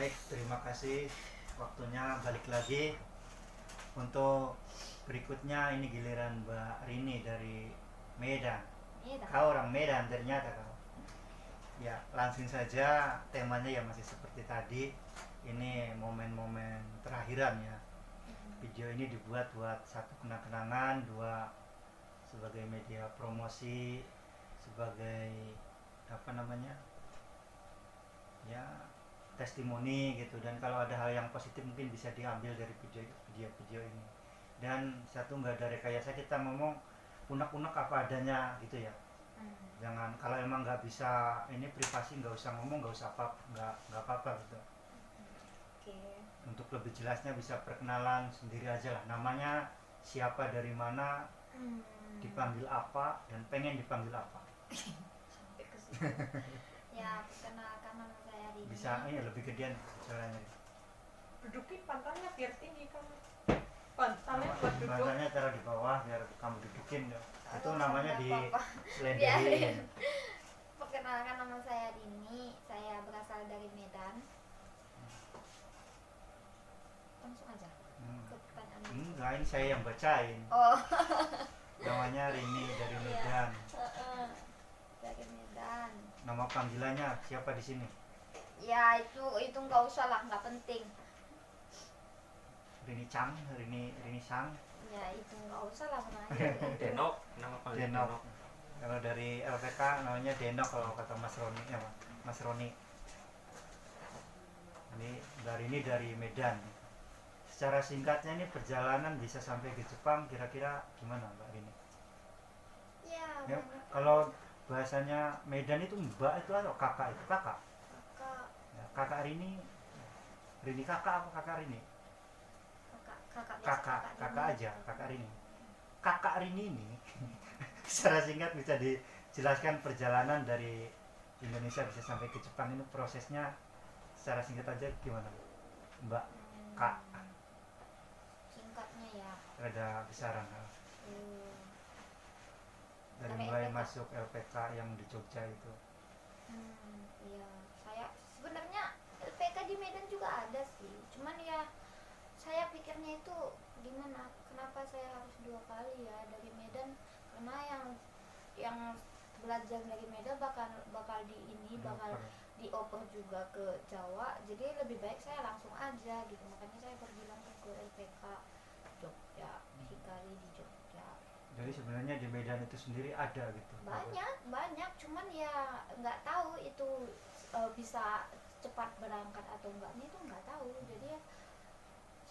Baik, terima kasih waktunya balik lagi untuk berikutnya. Ini giliran Mbak Rini dari Medan. Medan. Kau orang Medan ternyata kau. Ya, langsung saja, temanya ya masih seperti tadi. Ini momen-momen terakhiran ya. Video ini dibuat buat satu kenang-kenangan, dua sebagai media promosi, sebagai apa namanya, ya, testimoni gitu. Dan kalau ada hal yang positif mungkin bisa diambil dari video ini. Dan satu, nggak ada rekayasa, kita ngomong unek-unek apa adanya gitu ya. Jangan, kalau emang nggak bisa ini privasi, nggak usah ngomong, nggak usah nggak apa-apa gitu. Oke. Untuk lebih jelasnya bisa perkenalan sendiri aja lah, namanya siapa, dari mana, dipanggil apa, dan pengen dipanggil apa. Sampai ke situ. Ya, perkenalkan nama saya Rini. Bisa ini lebih gedean caranya. Dudukin pantatnya biar tinggi kamu. Pantatnya buat duduk. Bantalnya taruh di bawah biar kamu dudukin ya. Itu Aduh, namanya nggak di apa-apa. selenderin. Biarin. Perkenalkan nama saya Rini. Saya berasal dari Medan. Langsung aja ke pertanyaan. Enggak, ini saya yang bacain. Oh. Namanya Rini dari Medan. Dari Medan. Nama panggilannya siapa di sini? Ya, itu nggak usah lah, nggak penting. Rini Chang, Rini Sang. Ya, itu nggak usah lah sebenarnya. Denok, nama panggilan Denok. Denok. Kalau dari LPK namanya Denok kalau kata Mas Roni ya, Mas Roni. Ini dari Medan. Secara singkatnya ini perjalanan bisa sampai ke Jepang kira-kira gimana Mbak Rini? Ya, Ya, banyak kalau bahasanya Medan itu Mbak itu atau kakak itu kakak? kakak Ya, kakak Rini kakak apa kakak Rini? kakak biasa, Kakak Rini. aja, kakak Rini. Kakak Rini ini secara singkat bisa dijelaskan perjalanan dari Indonesia bisa sampai ke Jepang ini prosesnya secara singkat aja gimana Mbak Kak? Singkatnya ya. Ada besaran eh, dari Sampai mulai LPK. masuk LPK yang di Jogja itu. Iya, saya sebenarnya LPK di Medan juga ada sih. Cuman ya saya pikirnya itu gimana? Kenapa saya harus 2 kali ya dari Medan? Karena yang belajar dari Medan bakal dioper juga ke Jawa. Jadi lebih baik saya langsung aja gitu. Makanya saya pergi langsung ke LPK Jogja, Hikari di Jogja. Jadi sebenarnya di Medan itu sendiri ada gitu. Banyak, cuman ya nggak tahu itu bisa cepat berangkat atau enggaknya itu nggak tahu. Jadi ya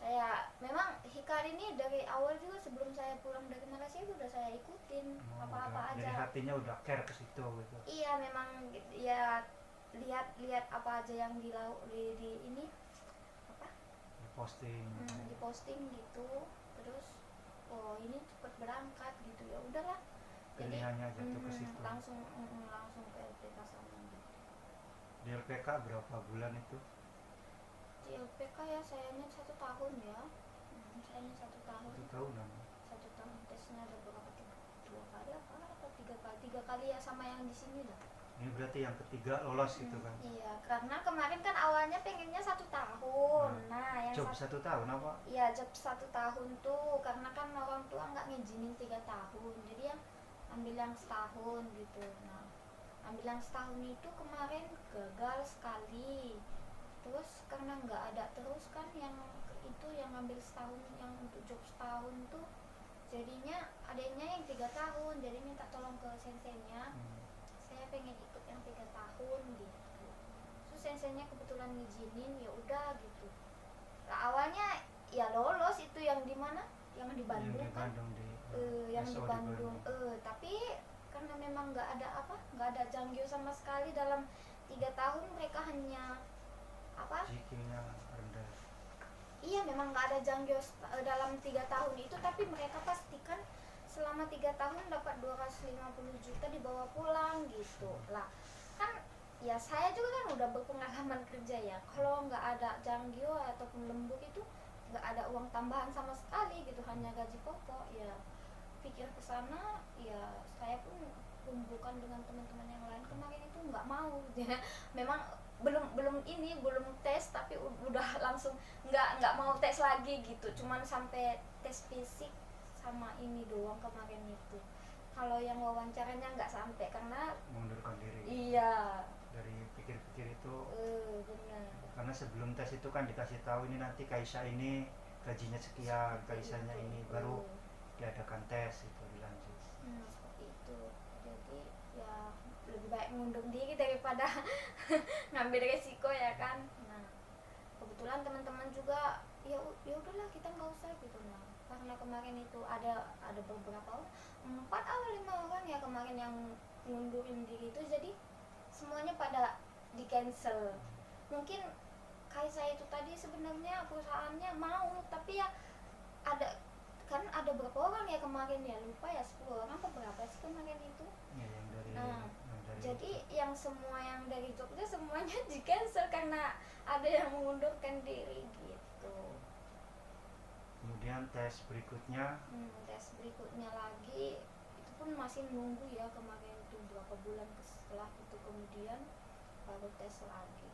saya memang Hikari ini dari awal juga sebelum saya pulang dari Malaysia itu udah saya ikutin apa-apa Jadi aja. hatinya udah care ke situ gitu. Iya, memang ya lihat apa aja yang di ini apa Di posting. di posting gitu. Terus oh ini cepat berangkat gitu, ya udahlah. Jadi Pilihannya jatuh ke situ. langsung ke LPK sana gitu. Di LPK berapa bulan itu? Di LPK ya sayanya 1 tahun ya. Sayanya 1 tahun. 1 tahunan. 1 tahun tesnya ada berapa, 2 kali apa atau 3 kali? 3 kali ya, sama yang di sini dah. Ini berarti yang ketiga lolos gitu kan? Iya, karena kemarin kan awalnya pengennya 1 tahun. Nah, yang Job 1 tahun apa? Iya, job 1 tahun tuh karena kan orang tua nggak ngizinin 3 tahun, jadi yang ambil yang setahun gitu. Nah, ambil yang setahun itu kemarin gagal sekali. Terus karena nggak ada terus kan yang itu yang ambil setahun, yang untuk job setahun tuh jadinya adanya yang 3 tahun, jadi minta tolong ke senseinya. Saya pengen ikut yang 3 tahun gitu. Terus senseinya kebetulan ngizinin, ya udah gitu. Nah, awalnya ya lolos itu yang di mana? Yang di Bandung Yang di kan? Bandung Yang di SO Bandung. Tapi karena memang nggak ada janggio sama sekali dalam 3 tahun, mereka hanya apa? GK-nya rendah. Iya, memang nggak ada janggio dalam 3 tahun itu, tapi mereka pastikan selama 3 tahun dapat 250 juta dibawa pulang gitu lah. Kan ya saya juga kan udah berpengalaman kerja ya, kalau nggak ada janggio ataupun lembur itu nggak ada uang tambahan sama sekali gitu, hanya gaji pokok. Ya pikir ke sana, ya saya pun kumpulkan dengan teman-teman yang lain kemarin itu nggak mau. Memang belum tes tapi udah langsung nggak mau tes lagi gitu, cuman sampai tes fisik sama ini doang kemarin itu. Kalau yang wawancaranya nggak sampai karena mengundurkan diri. iya Dari pikir-pikir itu, benar. karena sebelum tes itu kan dikasih tahu ini nanti Kaisa ini gajinya sekian, Kaisanya ini, baru diadakan tes itu dilanjut. Seperti itu. Jadi ya lebih baik mundur diri daripada ngambil resiko ya kan. Nah kebetulan teman-teman juga ya udahlah kita nggak usah gitu. Nah karena kemarin itu ada beberapa 4 atau 5 orang ya kemarin yang ngundurin diri itu, jadi semuanya pada di cancel. Mungkin Kaisa itu tadi sebenarnya perusahaannya mau, tapi ya ada berapa orang ya kemarin ya, lupa ya 10 orang atau berapa sih kemarin itu. Ya, yang dari, Nah, yang dari jadi yang semua yang dari Jogja semuanya di cancel karena ada yang mengundurkan diri gitu. kemudian tes berikutnya Tes berikutnya lagi itu pun masih nunggu ya, kemarin itu berapa bulan setelah itu kemudian baru tes lagi.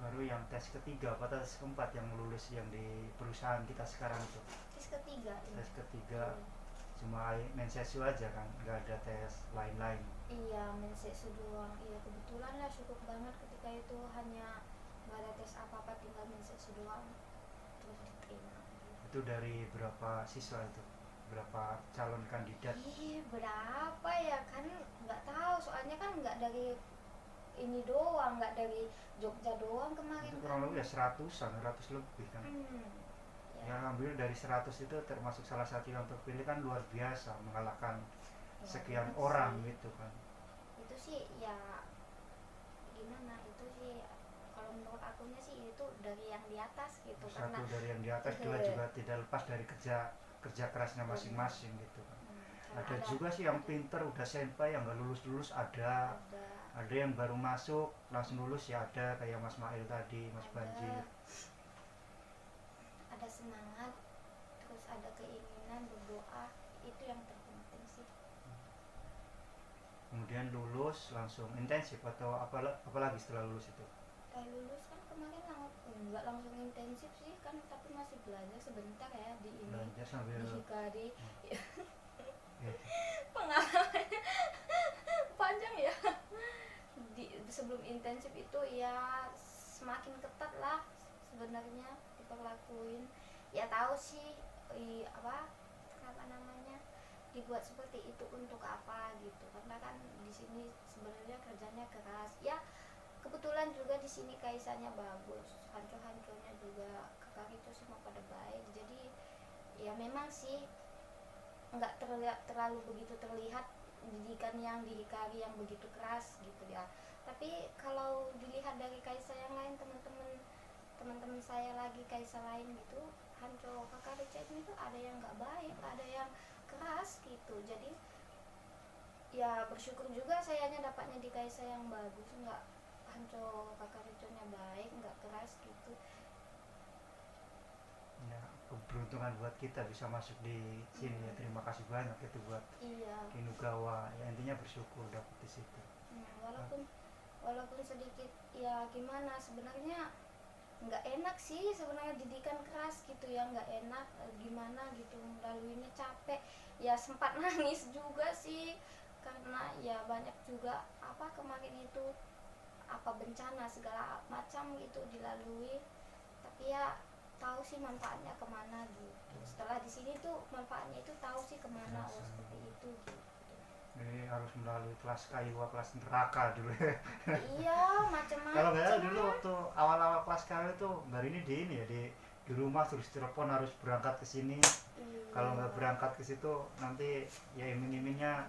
baru yang tes ketiga apa tes keempat yang lulus yang di perusahaan kita sekarang itu. Tes ketiga ini. Tes ketiga cuma mensesu aja kan, nggak ada tes lain-lain. Iya, mensesu doang. Iya, kebetulan lah syukur banget ketika itu hanya nggak ada tes apa-apa, tinggal mensesu doang terus diterima. Itu dari berapa siswa itu, berapa calon kandidat? Berapa ya kan nggak tahu, soalnya kan nggak dari ini doang, nggak dari Jogja doang kemarin. Itu kurang lebih ya 100 lebih kan. Yang ambil dari 100 itu termasuk salah satu yang terpilih kan, luar biasa mengalahkan Ya, sekian bener orang sih. gitu kan. Itu sih ya gimana, itu sih kalau menurut akunya sih itu dari yang di atas gitu. Satu Karena dari yang di atas, dua juga tidak lepas dari kerja kerasnya masing-masing gitu kan. karena Ada juga sih yang pinter udah senpai yang nggak lulus ada yang baru masuk langsung lulus ya, ada kayak Mas Mail tadi, Mas Banjir. ada semangat, terus ada keinginan berdoa, itu yang terpenting sih. Kemudian lulus langsung intensif atau apalagi setelah lulus itu? Lulus kan kemarin nggak langsung intensif sih kan, tapi masih belajar sebentar ya di ini, Belajar sambil di Hikari. ya, Pengalamannya panjang ya. Sebelum intensif itu ya semakin ketat lah sebenarnya diperlakuin. Ya tahu sih apa namanya dibuat seperti itu untuk apa gitu, karena kan di sini sebenarnya kerjanya keras ya. Kebetulan juga di sini Kaisanya bagus, hancur-hancurnya juga kakak itu semua pada baik, jadi ya memang sih nggak terlalu begitu terlihat didikan yang di Hikari yang begitu keras gitu ya. Tapi kalau dilihat dari Kaisa yang lain, teman-teman saya lagi Kaisa lain gitu, hancur kakak Richard itu ada yang nggak baik, ada yang keras gitu. Jadi ya bersyukur juga sayanya dapatnya di Kaisa yang bagus, nggak hancur kakak Richardnya baik, nggak keras gitu. ya, keberuntungan buat kita bisa masuk di sini ya. Terima kasih banyak itu buat Kinugawa ya, intinya bersyukur dapat di situ. Walaupun sedikit ya gimana, sebenarnya nggak enak sih sebenarnya didikan keras gitu ya, nggak enak gimana gitu, melaluinya capek ya, sempat nangis juga sih karena ya banyak juga apa kemarin itu apa bencana segala macam gitu dilalui, tapi ya tahu sih manfaatnya kemana gitu. Setelah di sini tuh manfaatnya itu tahu sih kemana, seperti itu gitu. Jadi harus melalui kelas kaiwa, kelas neraka dulu. Iya, macam-macam. Kalau nggak salah dulu waktu awal-awal kelas kaiwa itu baru ini ya di rumah terus telepon harus berangkat ke sini. Kalau nggak berangkat ke situ nanti ya iming-imingnya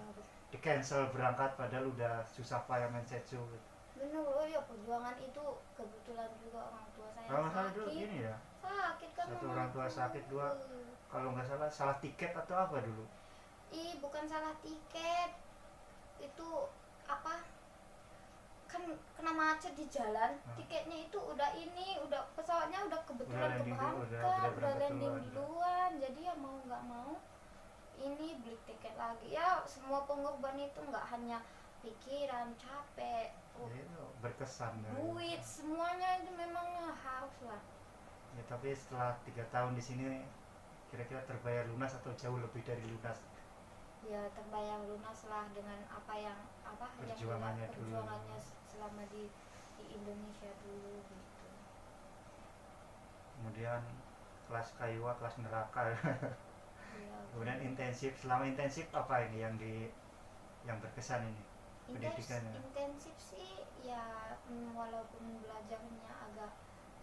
di cancel berangkat, padahal udah susah payah mensetsu gitu. Bener loh ya, perjuangan itu kebetulan juga orang tua saya Kalau nggak salah sakit. dulu ini ya, Sakit kan satu orang tua sakit, dua kalau nggak salah tiket atau apa dulu. Bukan salah tiket, itu apa kan kena macet di jalan. Tiketnya itu udah pesawatnya udah kebetulan udah landing duluan, jadi ya mau nggak mau ini beli tiket lagi ya. Semua pengorban itu nggak hanya pikiran, capek, Ya, itu berkesan dari. duit, semuanya itu memang harus lah. Ya, tapi setelah 3 tahun di sini kira-kira terbayar lunas atau jauh lebih dari lunas? Ya terbayang lunas lah dengan apa yang Perjuangannya dulu. perjuangannya selama di Indonesia dulu gitu. Kemudian kelas kaiwa, kelas neraka. Ya, Kemudian intensif, selama intensif apa ini yang berkesan ini pendidikannya? intensif sih ya, walaupun belajarnya agak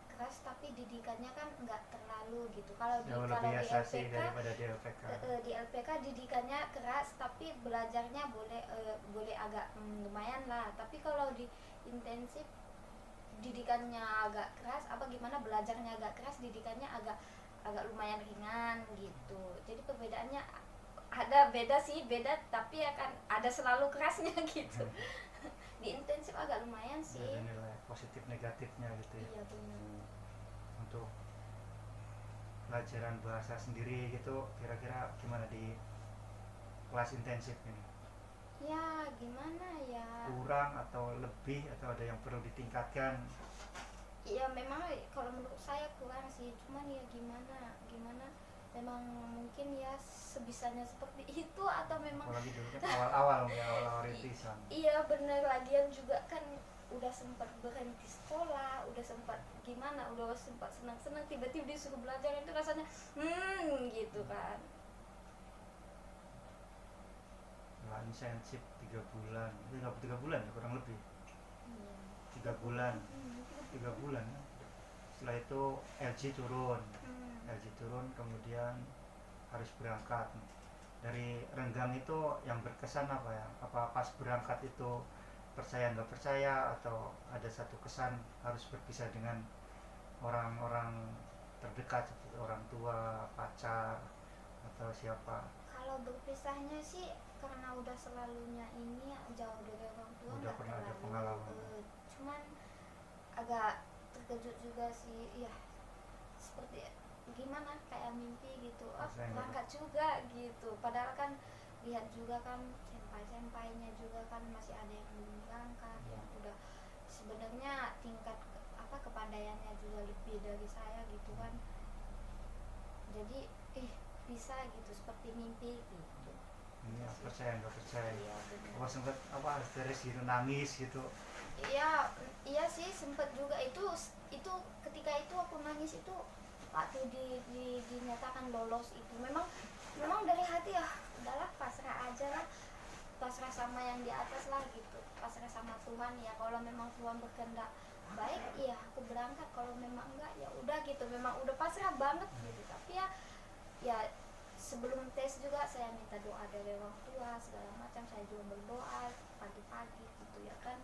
keras tapi didikannya kan nggak terlalu gitu. Kalau Jauh kalau lebih di asasi LPK, daripada di LPK. di LPK didikannya keras tapi belajarnya boleh agak lumayan lah. Tapi kalau di intensif didikannya agak keras apa gimana, belajarnya agak keras, didikannya agak lumayan ringan gitu. Jadi perbedaannya ada beda tapi akan ada selalu kerasnya gitu. Di intensif agak lumayan sih. Ada nilai positif negatifnya gitu ya. Iya benar. Untuk pelajaran bahasa sendiri gitu kira-kira gimana di kelas intensif ini? Ya gimana ya, Kurang atau lebih atau ada yang perlu ditingkatkan? ya memang kalau menurut saya kurang sih, cuman ya gimana memang mungkin ya sebisanya seperti itu atau memang Apalagi dulu kan awal-awal rintisan. iya bener. Lagian juga kan udah sempat berhenti sekolah, udah sempat gimana, udah sempat senang-senang, tiba-tiba disuruh belajar itu rasanya gitu kan. Nah, intensif 3 bulan, itu nggak 3 bulan ya kurang lebih Iya. 3 bulan, 3 bulan. Setelah itu LG turun, kemudian harus berangkat. Dari Renggang itu yang berkesan apa ya? Apa pas berangkat itu percaya nggak percaya atau ada satu kesan harus berpisah dengan orang-orang terdekat seperti orang tua, pacar atau siapa? Kalau berpisahnya sih karena udah selalunya ini jauh dari orang tua, Udah nggak pernah ada terlalu, pengalaman. cuman agak terkejut juga sih ya, seperti gimana kayak mimpi gitu, Rasanya nggak berangkat juga gitu, padahal kan lihat juga kan senpai-sempainya juga kan masih ada yang belum berangkat, yang udah sebenarnya tingkat kepandaiannya juga lebih dari saya gitu kan. Jadi bisa gitu seperti mimpi gitu. Ini percaya nggak percaya? Iya benar. Apa sempet histeris gitu, nangis gitu? Iya sih sempet juga itu ketika itu aku nangis itu waktu dinyatakan lolos itu memang dari hati ya udahlah, pasrah aja lah, pasrah sama yang di atas lah gitu, pasrah sama Tuhan ya. Kalau memang Tuhan berkehendak baik iya aku berangkat, kalau memang enggak ya udah gitu, memang udah pasrah banget gitu. Tapi ya sebelum tes juga saya minta doa dari orang tua segala macam, saya juga berdoa pagi-pagi gitu ya kan,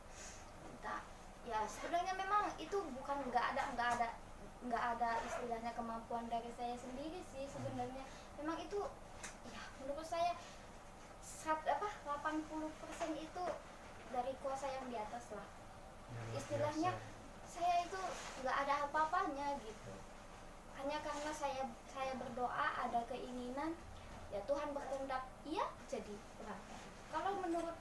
minta ya. Sebenarnya memang itu bukan nggak ada istilahnya kemampuan dari saya sendiri sih sebenarnya, memang itu ya menurut saya 80% itu dari kuasa yang di atas lah Ya, luar istilahnya. biasa. Saya itu nggak ada apa-apanya gitu, hanya karena saya berdoa, ada keinginan ya Tuhan berkehendak iya jadi berangkat. Kalau menurut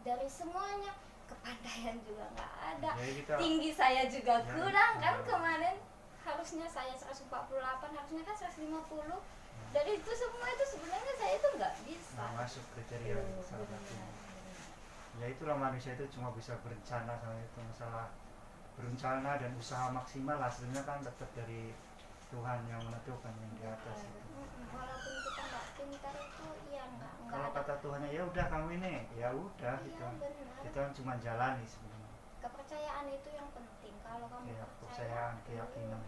dari semuanya, kepandaian juga nggak ada, Jadi kita tinggi saya juga Ya, kurang kan, ya. kemarin harusnya saya 148, harusnya kan 150. Dari itu semua itu sebenarnya saya itu nggak bisa. nggak masuk kriteria salah satunya. Ya itulah manusia itu cuma bisa berencana sama itu, masalah berencana dan usaha maksimal hasilnya kan tetap dari Tuhan yang menentukan yang di atas itu. Walaupun kita nggak pintar itu ya nggak Kalau ada. kata Tuhannya ya udah kamu ini, ya udah Iya gitu. benar. Kita cuma jalani sebenarnya. Kepercayaan itu yang penting. Kalau kamu Ya, percaya, kepercayaan, keyakinan.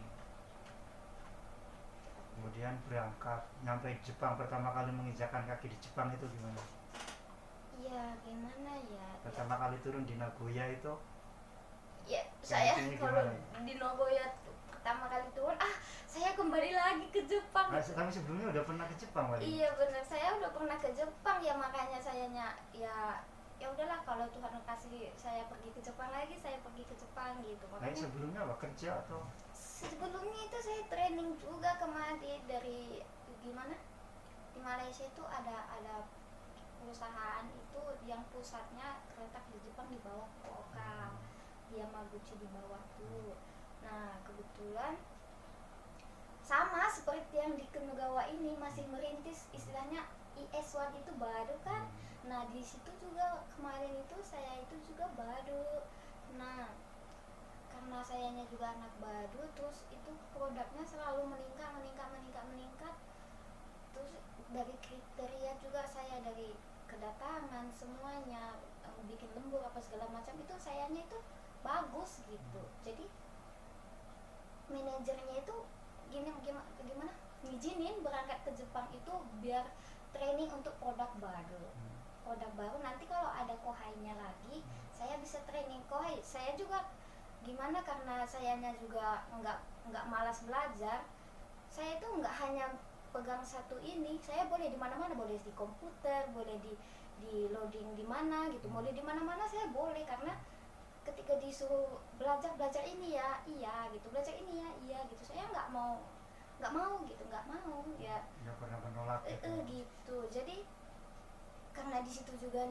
Kemudian berangkat nyampe Jepang, pertama kali menginjakan kaki di Jepang itu gimana? iya gimana ya. Pertama kali turun di Nagoya itu Ya saya Kayaknya kalau gimana? di Nagoya pertama kali turun, saya kembali lagi ke Jepang. kami sebelumnya udah pernah ke Jepang kali. Iya benar, saya udah pernah ke Jepang ya, makanya sayanya ya udahlah, kalau Tuhan kasih saya pergi ke Jepang lagi, saya pergi ke Jepang gitu. Nah, Makanya sebelumnya apa kerja atau sebelumnya itu saya training juga kemarin dari gimana, di Malaysia itu ada perusahaan itu yang pusatnya terletak di Jepang di bawah Fukuoka, Yamaguchi di bawah tuh. Nah kebetulan sama seperti yang di Kanagawa ini masih merintis, istilahnya IS1 itu baru kan. Nah di situ juga kemarin itu saya itu juga baru. Nah karena sayanya juga anak baru, terus itu produknya selalu meningkat. Terus dari kriteria juga saya dari kedatangan semuanya bikin lembur apa segala macam itu sayanya itu bagus gitu. Jadi manajernya itu gimana ngizinin berangkat ke Jepang itu biar training untuk produk baru nanti kalau ada kohainya lagi saya bisa training kohai. Saya juga gimana karena sayanya juga nggak malas belajar, saya itu nggak hanya pegang satu ini, saya boleh di mana-mana, boleh di komputer, boleh di loading di mana gitu, boleh di mana-mana saya boleh, karena ketika disuruh belajar ini ya iya gitu, belajar ini ya iya gitu, saya nggak mau ya nggak pernah menolak gitu. Jadi karena di situ juga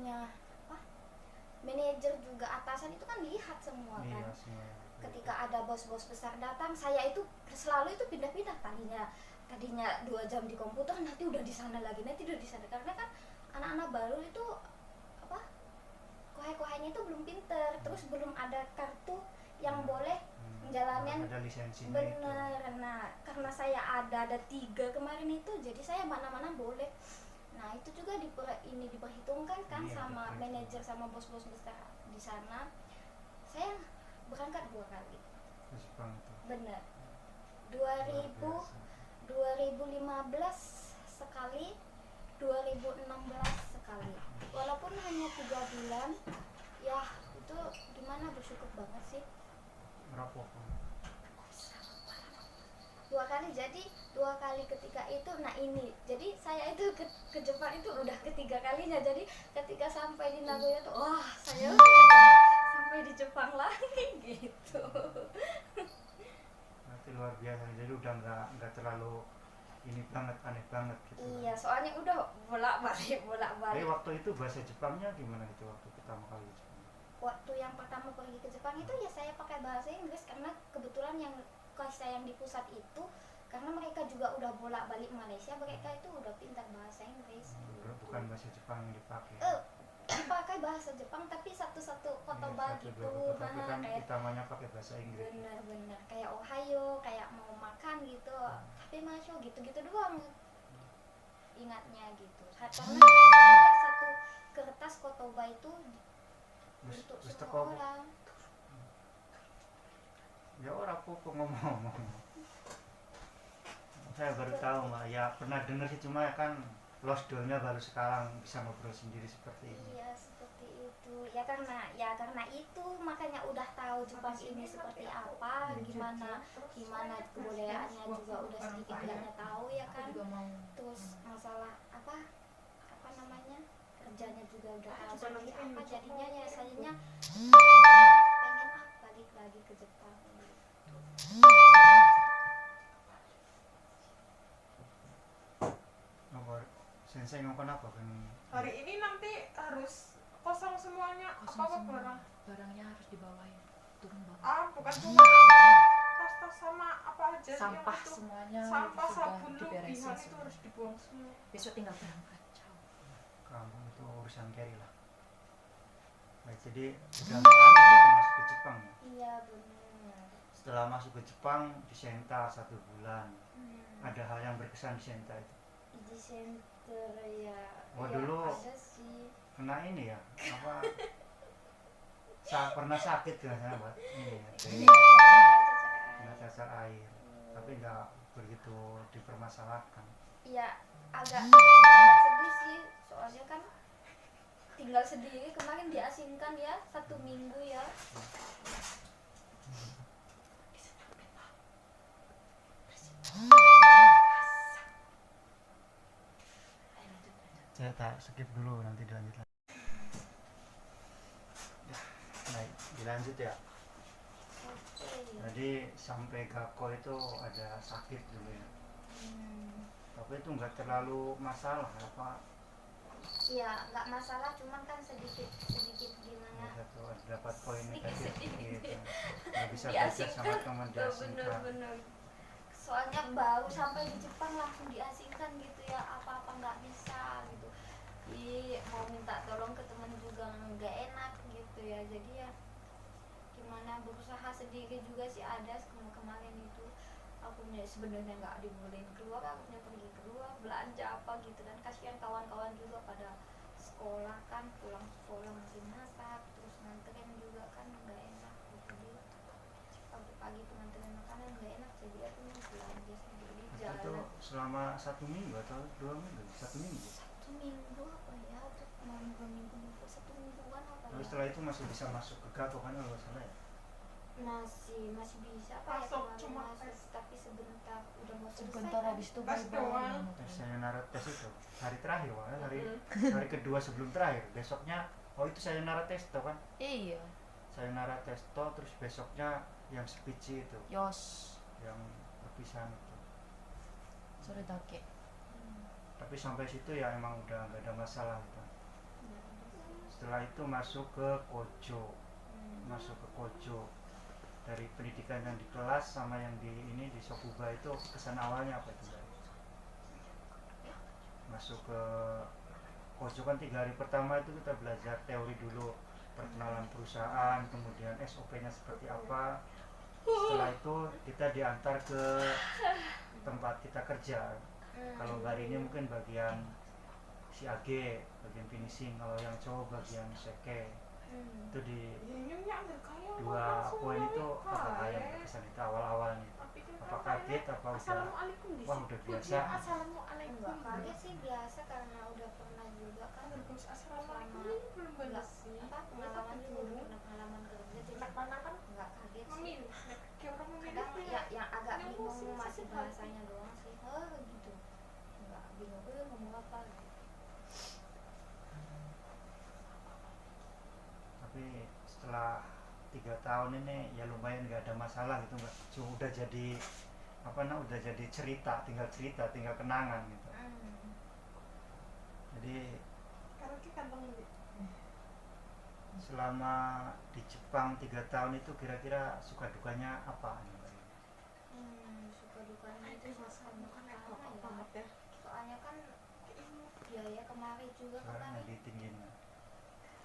manajer juga atasan itu kan lihat semua kan. Ketika ada bos-bos besar datang, saya itu selalu itu pindah-pindah, tadinya 2 jam di komputer, nanti udah di sana lagi, karena kan anak-anak baru itu kohai-kohainya itu belum pinter, terus belum ada kartu yang boleh menjalankan, ada lisensinya bener itu. Nah karena saya ada 3 kemarin itu, jadi saya mana-mana boleh. Nah itu juga diperhitungkan kan sama manajer sama bos-bos besar di sana. Saya berangkat 2 kali. Bener. 2015 sekali, 2016 sekali. Walaupun hanya 3 bulan, ya itu gimana, bersyukur banget sih. Berapa? 2 kali, jadi 2 kali ketika itu. Nah ini, jadi saya itu ke Jepang itu udah ketiga kalinya. Jadi ketika sampai di Nagoya tuh, wah saya sampai di Jepang lagi gitu. Nanti luar biasa, jadi udah nggak terlalu ini banget, aneh banget gitu. Iya, soalnya udah bolak-balik. Tapi waktu itu bahasa Jepangnya gimana gitu waktu pertama kali ke Jepang? Waktu yang pertama pergi ke Jepang itu ya saya pakai bahasa Inggris, karena kebetulan yang saya yang di pusat itu, karena mereka juga udah bolak-balik Malaysia, mereka itu udah pintar bahasa Inggris. Bukan bahasa Jepang yang dipakai. Pakai bahasa Jepang tapi satu-satu kotoba gitu. Tapi kan utamanya pakai bahasa Inggris. Benar, kayak Ohayo, kayak mau makan gitu, tapi masuk gitu doang ingatnya gitu. Karena juga satu kertas kotoba itu untuk semua orang. Ya orang apa ngomong. Saya baru tahu Mbak, ya pernah dengar sih, cuma kan lost doll-nya baru sekarang bisa ngobrol sendiri seperti ini. Iya seperti itu ya, karena itu makanya udah tahu Jepang ini seperti apa, gimana kebudayaannya juga udah sedikit tahu ya kan. Terus masalah apa namanya, kerjanya juga udah tahu seperti apa, jadinya ya sayanya pengen balik lagi ke Jepang gitu. Sensei ngomong apa kan? Hari ini nanti harus kosong semuanya, apa barangnya harus dibawain, tumbang. Bukan cuma tas-tas sama apa aja, sampah itu, semuanya, sampah sudah sabun diberesin lebihan itu semua. harus dibuang semua. Besok tinggal berangkat. Kamu itu urusan carry lah. Baik, jadi udah gitu masuk ke Jepang ya? Iya benar. Setelah masuk ke Jepang di Senta 1 bulan, ada hal yang berkesan di Senta itu? Di center ya. Dulu ada sih. kena ini ya, apa? Pernah sakit kan saya buat ini ya, kena cacar air, tapi nggak begitu dipermasalahkan. Iya, agak sedih sih, soalnya kan tinggal sendiri, kemarin diasingkan ya 1 minggu ya. Saya tak skip dulu, nanti dilanjut lagi. Baik, dilanjut ya. Jadi sampai Gakko itu ada sakit dulu ya. Tapi itu nggak terlalu masalah apa? ya nggak masalah, cuman kan sedikit sedikit Ya, gimana satu dapat poin negatif sedikit gitu. Nggak bisa belajar sama teman diasingkan. bener-bener. Soalnya baru sampai di Jepang langsung diasingkan gitu ya, apa-apa nggak bisa gitu. Mau minta tolong ke teman juga nggak enak gitu ya, jadi ya gimana, berusaha sendiri juga sih. Ada kemarin itu aku sebenarnya nggak dibolehin keluar, aku pergi keluar belanja apa gitu, dan kasihan kawan-kawan juga pada sekolah kan, pulang sekolah masih masak, terus nganterin juga kan nggak enak gitu. Jadi pagi-pagi tuh nganterin makanan nggak enak, jadi aku belanja sendiri di Itu jalan. selama 1 minggu atau 2 minggu? 1 minggu. 1 minggu apa ya, tuh mau 2 minggu, 1 mingguan apa Lalu ya. setelah itu masih bisa masuk ke Gato kan kalau nggak salah ya? Masih bisa apa ya, Masuk, kemarin cuma masuk, tes. tapi sebentar udah mau selesai Sebentar kan. habis itu Pas doang. Tes sayonara tes itu hari terakhir Wak, hari kedua sebelum terakhir. Besoknya itu sayonara tes toh kan? Iya, Sayonara tes toh, terus besoknya yang speech itu, Yos, yang perpisahan itu. sore dake. Tapi sampai situ ya emang udah nggak ada masalah gitu. Nggak ada sih. Setelah itu masuk ke Kojo, Hmm. masuk ke Kojo. Dari pendidikan yang di kelas sama yang di ini di Sokuba itu kesan awalnya apa itu Mbak? Masuk ke Kojo kan 3 hari pertama itu kita belajar teori dulu, perkenalan perusahaan, kemudian SOP-nya seperti apa. Setelah itu kita diantar ke tempat kita kerja. Kalau Mbak ini mungkin bagian si AG, bagian finishing, kalau yang cowok bagian seke. Itu di dua poin itu apa yang berkesan itu awal-awalnya? Apa kaget, apa udah Assalamualaikum di wah situ. udah Dia biasa? Assalamualaikum. Enggak kaget sih, biasa karena udah pernah juga kan. Terus assalamualaikum Selama ini belum enggak balas sih. apa pengalaman juga udah pernah pengalaman kerja, jadi Mana kan enggak kaget sih. memilih, kayak orang memilih Kadang ya yang agak Yang bingung musim masih sakit bahasanya doang sih, gitu. Enggak bingung ngomong apa gitu. Tapi setelah 3 tahun ini ya lumayan nggak ada masalah gitu Mbak. Cuma udah jadi udah jadi cerita, tinggal kenangan gitu. Jadi Karena kita kantong ini. selama di Jepang 3 tahun itu kira-kira suka dukanya apa nih, Mbak? Suka dukanya itu Masa sama bukan apa apa ya? banget ya. Soalnya kan biaya kemarin juga Sekarang kemarin. lagi tingginya.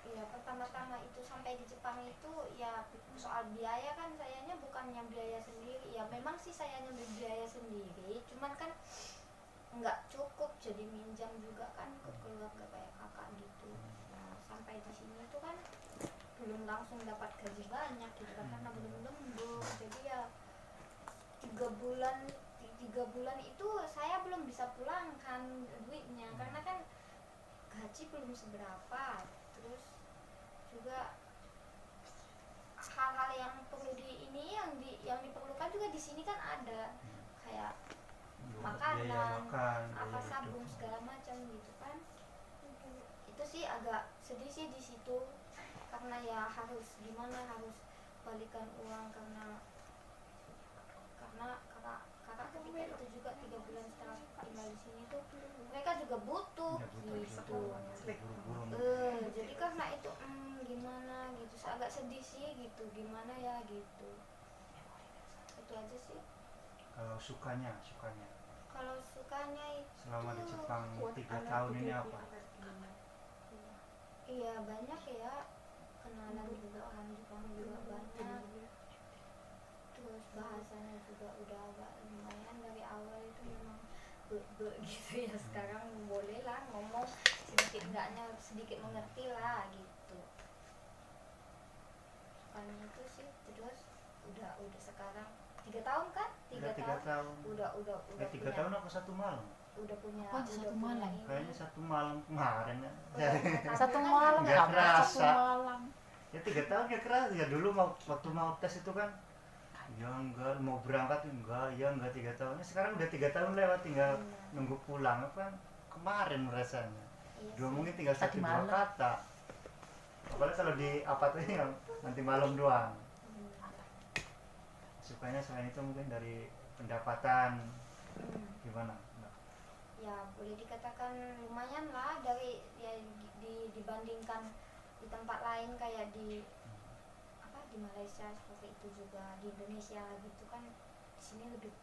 Iya, pertama-tama itu sampai di Jepang itu ya soal biaya kan, sayanya bukannya biaya sendiri. Ya memang sih sayanya biaya sendiri, cuman kan nggak cukup, jadi minjam juga kan ke keluarga kayak kakak gitu. Nah, sampai di sini tuh kan belum langsung dapat gaji banyak gitu kan, karena belum lembur. Jadi ya 3 bulan itu saya belum bisa pulangkan duitnya, karena kan gaji belum seberapa. Terus juga hal-hal yang perlu yang diperlukan juga di sini kan ada, kayak makanan, Biaya makan, apa biaya sabun hidup. segala macam gitu kan. Itu sih agak sedih sih di situ, karena ya harus balikan uang, karena kakak ketika itu juga 3 bulan setelah tinggal di sini tuh mereka juga butuh Ya, butuh gitu. buru-buru. Jadi karena itu gimana gitu, agak sedih sih gitu, gimana ya gitu. Itu aja sih. Kalau sukanya Kalau sukanya itu selama di Jepang 3 tahun ini apa? iya banyak ya, kenalan juga kan, Jepang juga banyak. Terus bahasanya juga udah agak lumayan, dari awal itu memang gitu ya, sekarang boleh lah ngomong sedikit mengerti lah gitu. Sukanya itu sih. Terus udah sekarang 3 tahun kan, 3 3 tahun tahun. udah 3 punya, tahun apa 1 malam? udah punya Apa aja udah 1 punya malam? ini. Kayaknya 1 malam kemarin ya. Udah 1 malam Nggak apa? 1 kerasa. malam. Ya 3 tahun ya keras ya, dulu waktu mau tes itu kan ya enggak, mau berangkat enggak, ya enggak 3 tahunnya. Sekarang udah 3 tahun lewat, tinggal nunggu pulang. Apa kemarin rasanya. Iya Dua sih. mungkin tinggal Tadi 1-2 malam. kata. Apalagi kalau di apartemen yang nanti malam doang. Sukanya selain itu mungkin dari pendapatan gimana? Mbak? ya boleh dikatakan lumayan lah dari ya dibandingkan di tempat lain kayak di di Malaysia seperti itu, juga di Indonesia gitu kan, di sini lebih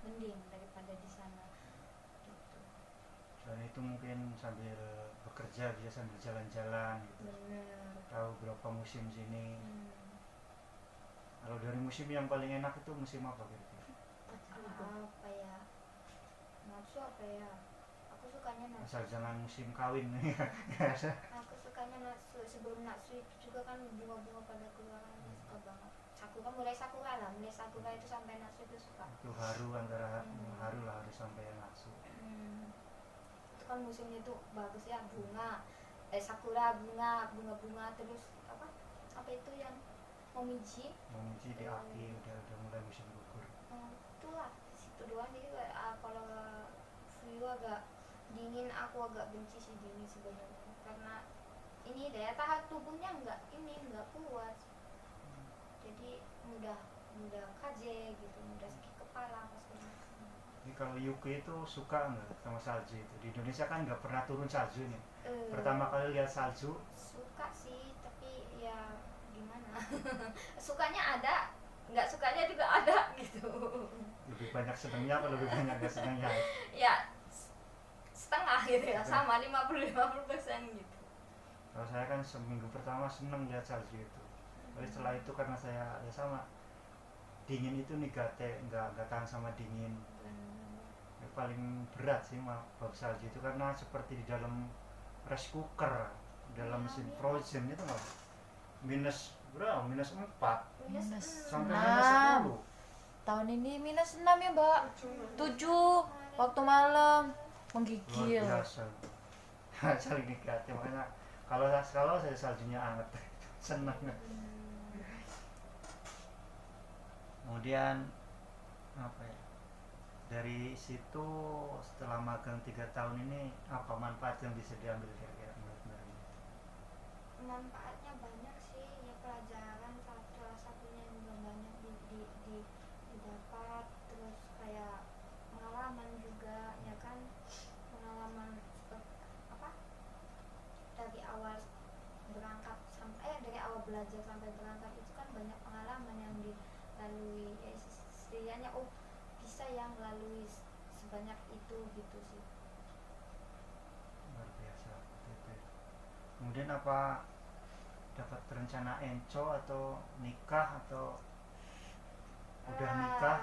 mending daripada di sana gitu. Dan itu mungkin sambil bekerja bisa sambil jalan-jalan gitu. Bener. Tahu berapa musim sini. Kalau dari musim yang paling enak itu musim apa kira-kira? Apa ya, natsu apa ya, aku sukanya natsu. Asal jangan musim kawin. Aku sukanya natsu. Sebelum natsu itu juga kan bunga-bunga pada keluarannya, suka banget. Sakura, mulai sakura itu sampai natsu itu suka. Itu haru antara haru lah harus sampai natsu. Itu kan musimnya tuh bagus ya, bunga, sakura, bunga terus apa itu yang momiji di akhir udah mulai musim gugur. Itulah di situ doang. Jadi kalau flu agak dingin, aku agak benci sih dingin sebenarnya, karena ini daya tahan tubuhnya nggak kuat, jadi mudah kaje gitu, mudah sakit kepala pas kena. Jadi kalau Yuki itu suka nggak sama salju itu? Di Indonesia kan nggak pernah turun salju nih. Pertama kali lihat salju. Suka sih, tapi ya gimana? Sukanya ada, nggak sukanya juga ada gitu. Lebih banyak senangnya atau lebih banyak nggak senangnya? Ya setengah gitu ya, sama 50% gitu. Kalau saya kan seminggu pertama seneng lihat salju itu. Tapi setelah itu karena saya ya sama dingin itu nih nggak tahan sama dingin. Yang paling berat sih bab salju itu karena seperti di dalam rice cooker, dalam mesin frozen itu nggak minus berapa? -4 sampai -10. Tahun ini -6 ya Mbak. 7 waktu malam menggigil. Luar biasa. Saling negatif, makanya kalau saya saljunya anget seneng. Kemudian apa ya, dari situ setelah magang 3 tahun ini apa manfaat yang bisa diambil kira-kira menurut Mbak? Manfaatnya banyak sih ya, pelajaran salah satunya yang banyak didapat, terus kayak pengalaman juga ya kan, pengalaman dari awal berangkat dari awal belajar sampai berangkat itu kan banyak pengalaman yang dilalui, setidaknya bisa yang melalui sebanyak itu gitu sih. Luar biasa gitu. Kemudian apa dapat rencana enco atau nikah atau udah nikah?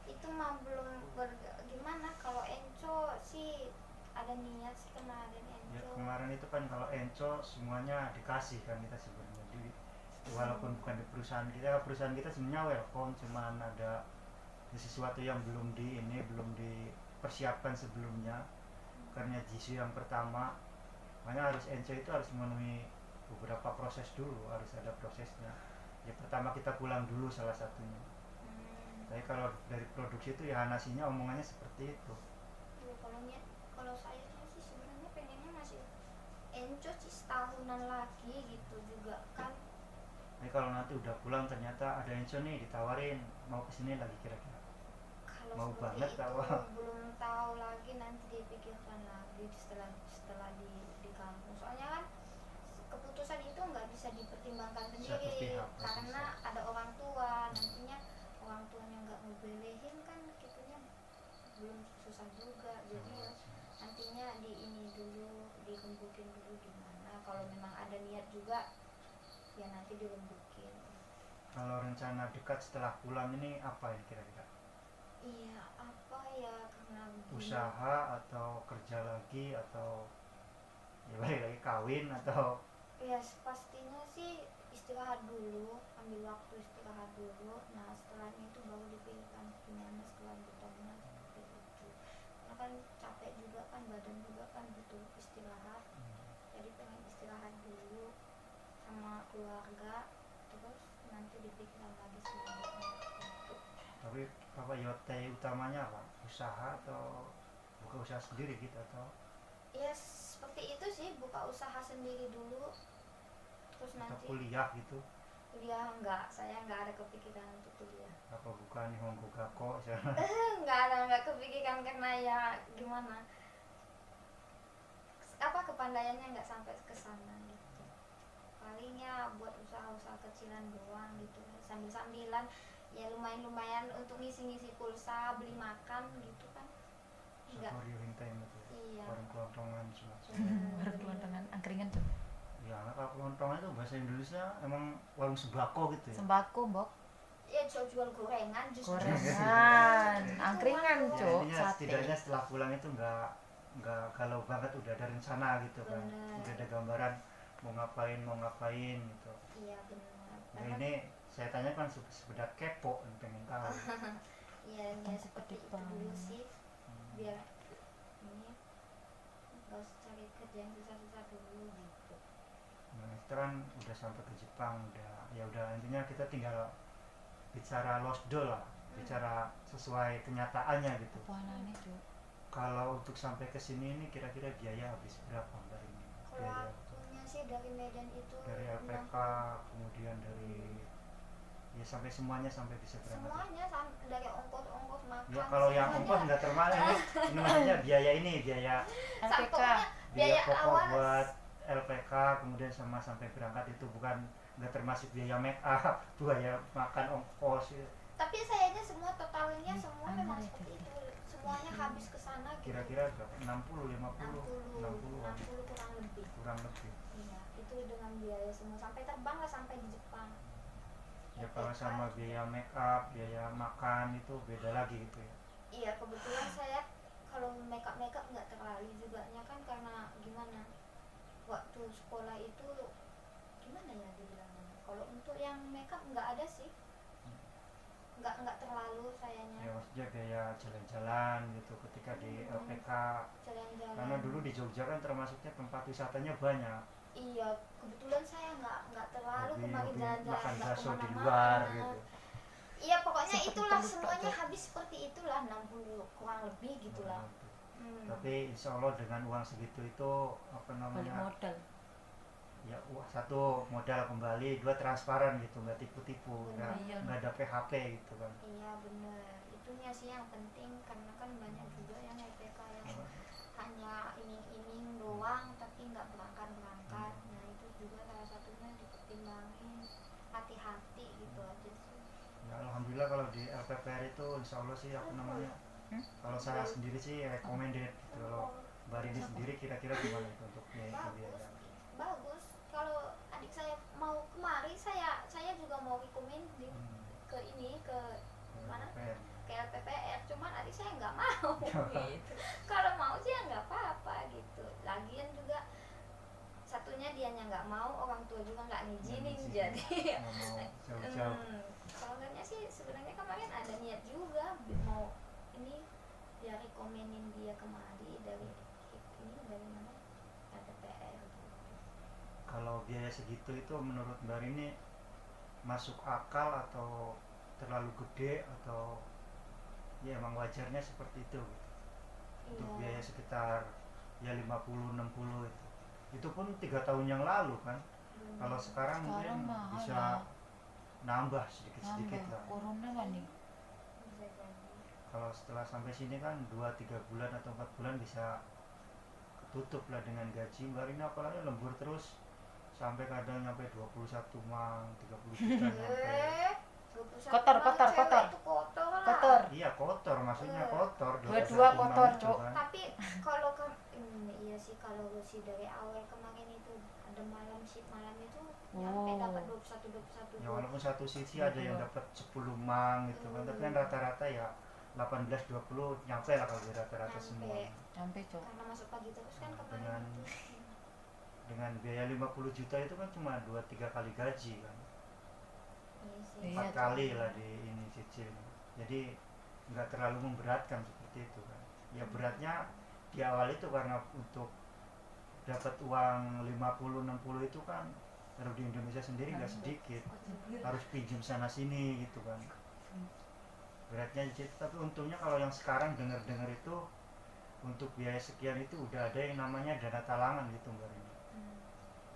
Itu mah belum gimana. Kalau enco sih ada niat sih kemarin enco. Ya kemarin itu kan kalau enco semuanya dikasih kan kita sebenarnya, walaupun bukan di perusahaan kita sebenarnya welcome, cuman ada sesuatu yang belum dipersiapkan sebelumnya karena jisu yang pertama, makanya harus enco itu harus memenuhi beberapa proses dulu, harus ada prosesnya. Ya pertama kita pulang dulu salah satunya. Tapi kalau dari produksi itu ya nasinya omongannya seperti itu. Ya, kalau saya sih sebenarnya pengennya masih enco sih setahunan lagi gitu juga kan. Tapi kalau nanti udah pulang ternyata ada enco nih ditawarin mau kesini lagi kira-kira Kalau mau seperti banget itu tahu. belum tahu lagi, nanti dipikirkan lagi setelah di kampus. Soalnya kan keputusan itu nggak bisa dipertimbangkan sendiri karena ada orang tua, nantinya orang tuanya nggak ngebolehin kan, gitunya belum susah juga. Jadi ya nantinya dirembukin dulu gimana. Kalau memang ada niat juga ya nanti dirembukin. Kalau rencana dekat setelah pulang ini apa ya kira-kira? Iya, apa ya, karena Usaha atau kerja lagi atau ya balik lagi kawin atau ya pastinya sih istirahat dulu, ambil waktu istirahat dulu. Nah setelahnya itu baru dipikirkan gimana selanjutnya seperti itu. Karena kan capek juga kan, badan juga kan butuh istirahat. Jadi pengen istirahat dulu sama keluarga, terus nanti dipikirkan lagi selanjutnya. tapi apa yote utamanya apa? Usaha atau buka usaha sendiri gitu atau Ya seperti itu sih, buka usaha sendiri dulu, terus atau nanti kuliah gitu? kuliah enggak, saya enggak ada kepikiran untuk kuliah. Apa bukan Nihongo Gakko? Enggak kepikiran karena ya gimana, apa kepandaiannya enggak sampai ke sana gitu. Palingnya buat usaha-usaha kecilan doang gitu, sambil-sambilan ya lumayan-lumayan untuk ngisi-ngisi pulsa, beli makan gitu kan. Enggak. Satori Hinteng itu. Iya. Warung kelontongan cuma. Baru kelontongan angkringan tuh. Ya, kalau kelontongan itu bahasa Indonesia emang warung sembako gitu ya. Sembako, Mbok. Ya jual gorengan, justru. Gorengan, angkringan, Ya, Cuk, intinya sate. setidaknya setelah pulang itu nggak galau banget, udah ada rencana gitu kan. Bener. Udah ada gambaran mau ngapain gitu. Iya benar. Nah, ini saya tanya kan sekedar kepo, pengen tahu. Iya ya seperti itu dulu banget. sih, biar ini nggak usah cari kerja yang susah-susah dulu gitu. Nah, sekarang udah sampai ke Jepang, udah intinya kita tinggal bicara lost doll lah, bicara sesuai kenyataannya gitu. Apaan nih, Cuk? Kalau untuk sampai ke sini ini kira-kira biaya habis berapa Mbak ini? Kalau Biaya waktunya sih dari Medan itu dari LPK, kemudian dari ya sampai semuanya sampai bisa berangkat. semuanya dari ongkos makan. Ya kalau yang semuanya. ongkos nggak termasuk ini maksudnya biaya Sampai LPK. pokoknya biaya biaya pokok awal buat LPK, kemudian sama sampai berangkat itu bukan nggak termasuk biaya make up, biaya makan ongkos ya. tapi sayanya semua totalnya semua memang Benar seperti itu. itu, semuanya habis ke sana gitu. Kira-kira berapa? 60, 50, 60-an 60 kurang lebih. kurang lebih. Iya, itu dengan biaya semua sampai terbang lah sampai di Jepang. Ya kalau sama biaya make up, biaya makan itu beda lagi gitu ya. Iya, kebetulan saya kalau makeup nggak terlalu juga nya kan, karena gimana waktu sekolah itu gimana ya dibilangnya, kalau untuk yang makeup nggak ada sih, nggak terlalu Ya sayanya maksudnya biaya jalan-jalan gitu ketika di LPK. jalan-jalan. Karena dulu di Jogja kan termasuknya tempat wisatanya banyak. Iya, kebetulan saya nggak terlalu kemarin Hobi jalan-jalan, makan nggak bakso di kemana-mana. luar gitu. Iya, pokoknya Seperti itulah itu, semuanya Pak. habis seperti itulah 60 kurang lebih gitulah. Tapi insya Allah dengan uang segitu itu apa Balik namanya, modal. ya satu modal kembali, dua transparan gitu, nggak tipu-tipu, Iya. nggak ada PHP gitu kan. Iya benar, itunya sih yang penting, karena kan banyak juga yang LPK yang hanya iming-iming doang tapi nggak berangkat. Nah itu juga salah satunya dipertimbangin, hati-hati gitu aja sih. Ya alhamdulillah kalau di LPPR itu insya Allah sih apa namanya, kalau saya sendiri sih recommended gitu. Kalau Mbak Rini sendiri kira-kira gimana itu untuk biaya? Bagus. Kalau adik saya mau kemari, saya juga mau rekomendin ke ini, ke mana, LPPR. ke LPPR, cuman adik saya nggak mau gitu. Kalau mau sih ya nggak apa-apa gitu. Lagian juga satunya dianya nggak mau, orang tua juga nggak ngizinin, jadi Nggak mau jauh-jauh. kalau enggaknya sih sebenarnya kemarin ada niat juga mau ini dia rekomenin dia kemari dari ini, dari mana, LPPR gitu. Kalau biaya segitu itu menurut Mbak Rini masuk akal atau terlalu gede, atau ya emang wajarnya seperti itu gitu? Untuk Iya. biaya sekitar ya 50-60 itu pun 3 tahun yang lalu kan. Kalau sekarang mungkin mahal bisa ya. nambah sedikit-sedikit Nambah. lah. Corona kan nih. Bisa jadi. Kalau setelah sampai sini kan 2-3 bulan atau 4 bulan bisa ketutup lah dengan gaji. Mbak Rini apalagi lembur terus sampai kadang nyampe 21 mang, 30 juta nyampe. 21 Kotor, orang kotor, cewek kotor. itu kotor lah. Kotor. Iya kotor, maksudnya kotor. Dua-dua 21 kotor, mang itu Cok. kan. Tapi kalau iya sih, kalau sih dari awal kemarin itu ada malam shift malam itu nyampe Oh. dapat 21 Ya walaupun satu sisi ada yang dapat 10 mang gitu kan, tapi kan rata-rata ya 18-20 nyampe lah kalau di rata-rata semua. Sampai, Cok. karena masuk pagi terus kan kemarin Dengan- itu. Dengan biaya 50 juta itu kan cuma 2-3 kali gaji kan. Iya sih. Iya, 4 Cok. kali lah di ini cicil. Jadi nggak terlalu memberatkan seperti itu kan. Ya beratnya di awal itu karena untuk dapat uang 50-60 itu kan, kalau di Indonesia sendiri nggak sedikit, harus pinjam sana sini gitu kan. Beratnya di situ. Tapi untungnya kalau yang sekarang dengar-dengar itu untuk biaya sekian itu udah ada yang namanya dana talangan gitu Mbak Rini.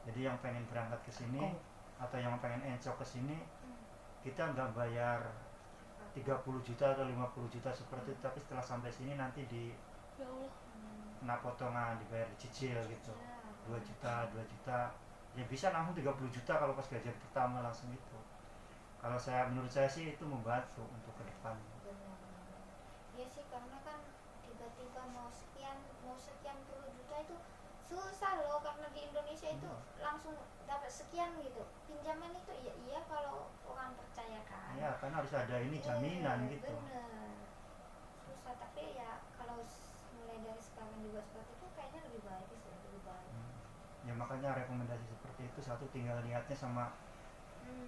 Jadi yang pengen berangkat ke sini atau yang pengen encok ke sini, Hmm. kita nggak bayar 30 juta atau 50 juta seperti itu, tapi setelah sampai sini nanti di Ya Allah. kena potongan, dibayar dicicil gitu, Ya. 2 juta 2 juta, ya bisa langsung 30 juta kalau pas gajian pertama langsung itu. Kalau menurut saya sih itu membantu untuk ke depan. Benar. Iya sih, karena kan tiba-tiba mau sekian puluh juta itu susah loh, karena di Indonesia itu langsung dapat sekian gitu. Pinjaman itu iya kalau orang percaya kan. Ya kan harus ada ini jaminan gitu. Bener. Susah, tapi ya kalau mulai dari sekarang juga seperti itu kayaknya lebih baik sih, lebih baik. Ya makanya rekomendasi seperti itu, satu tinggal niatnya sama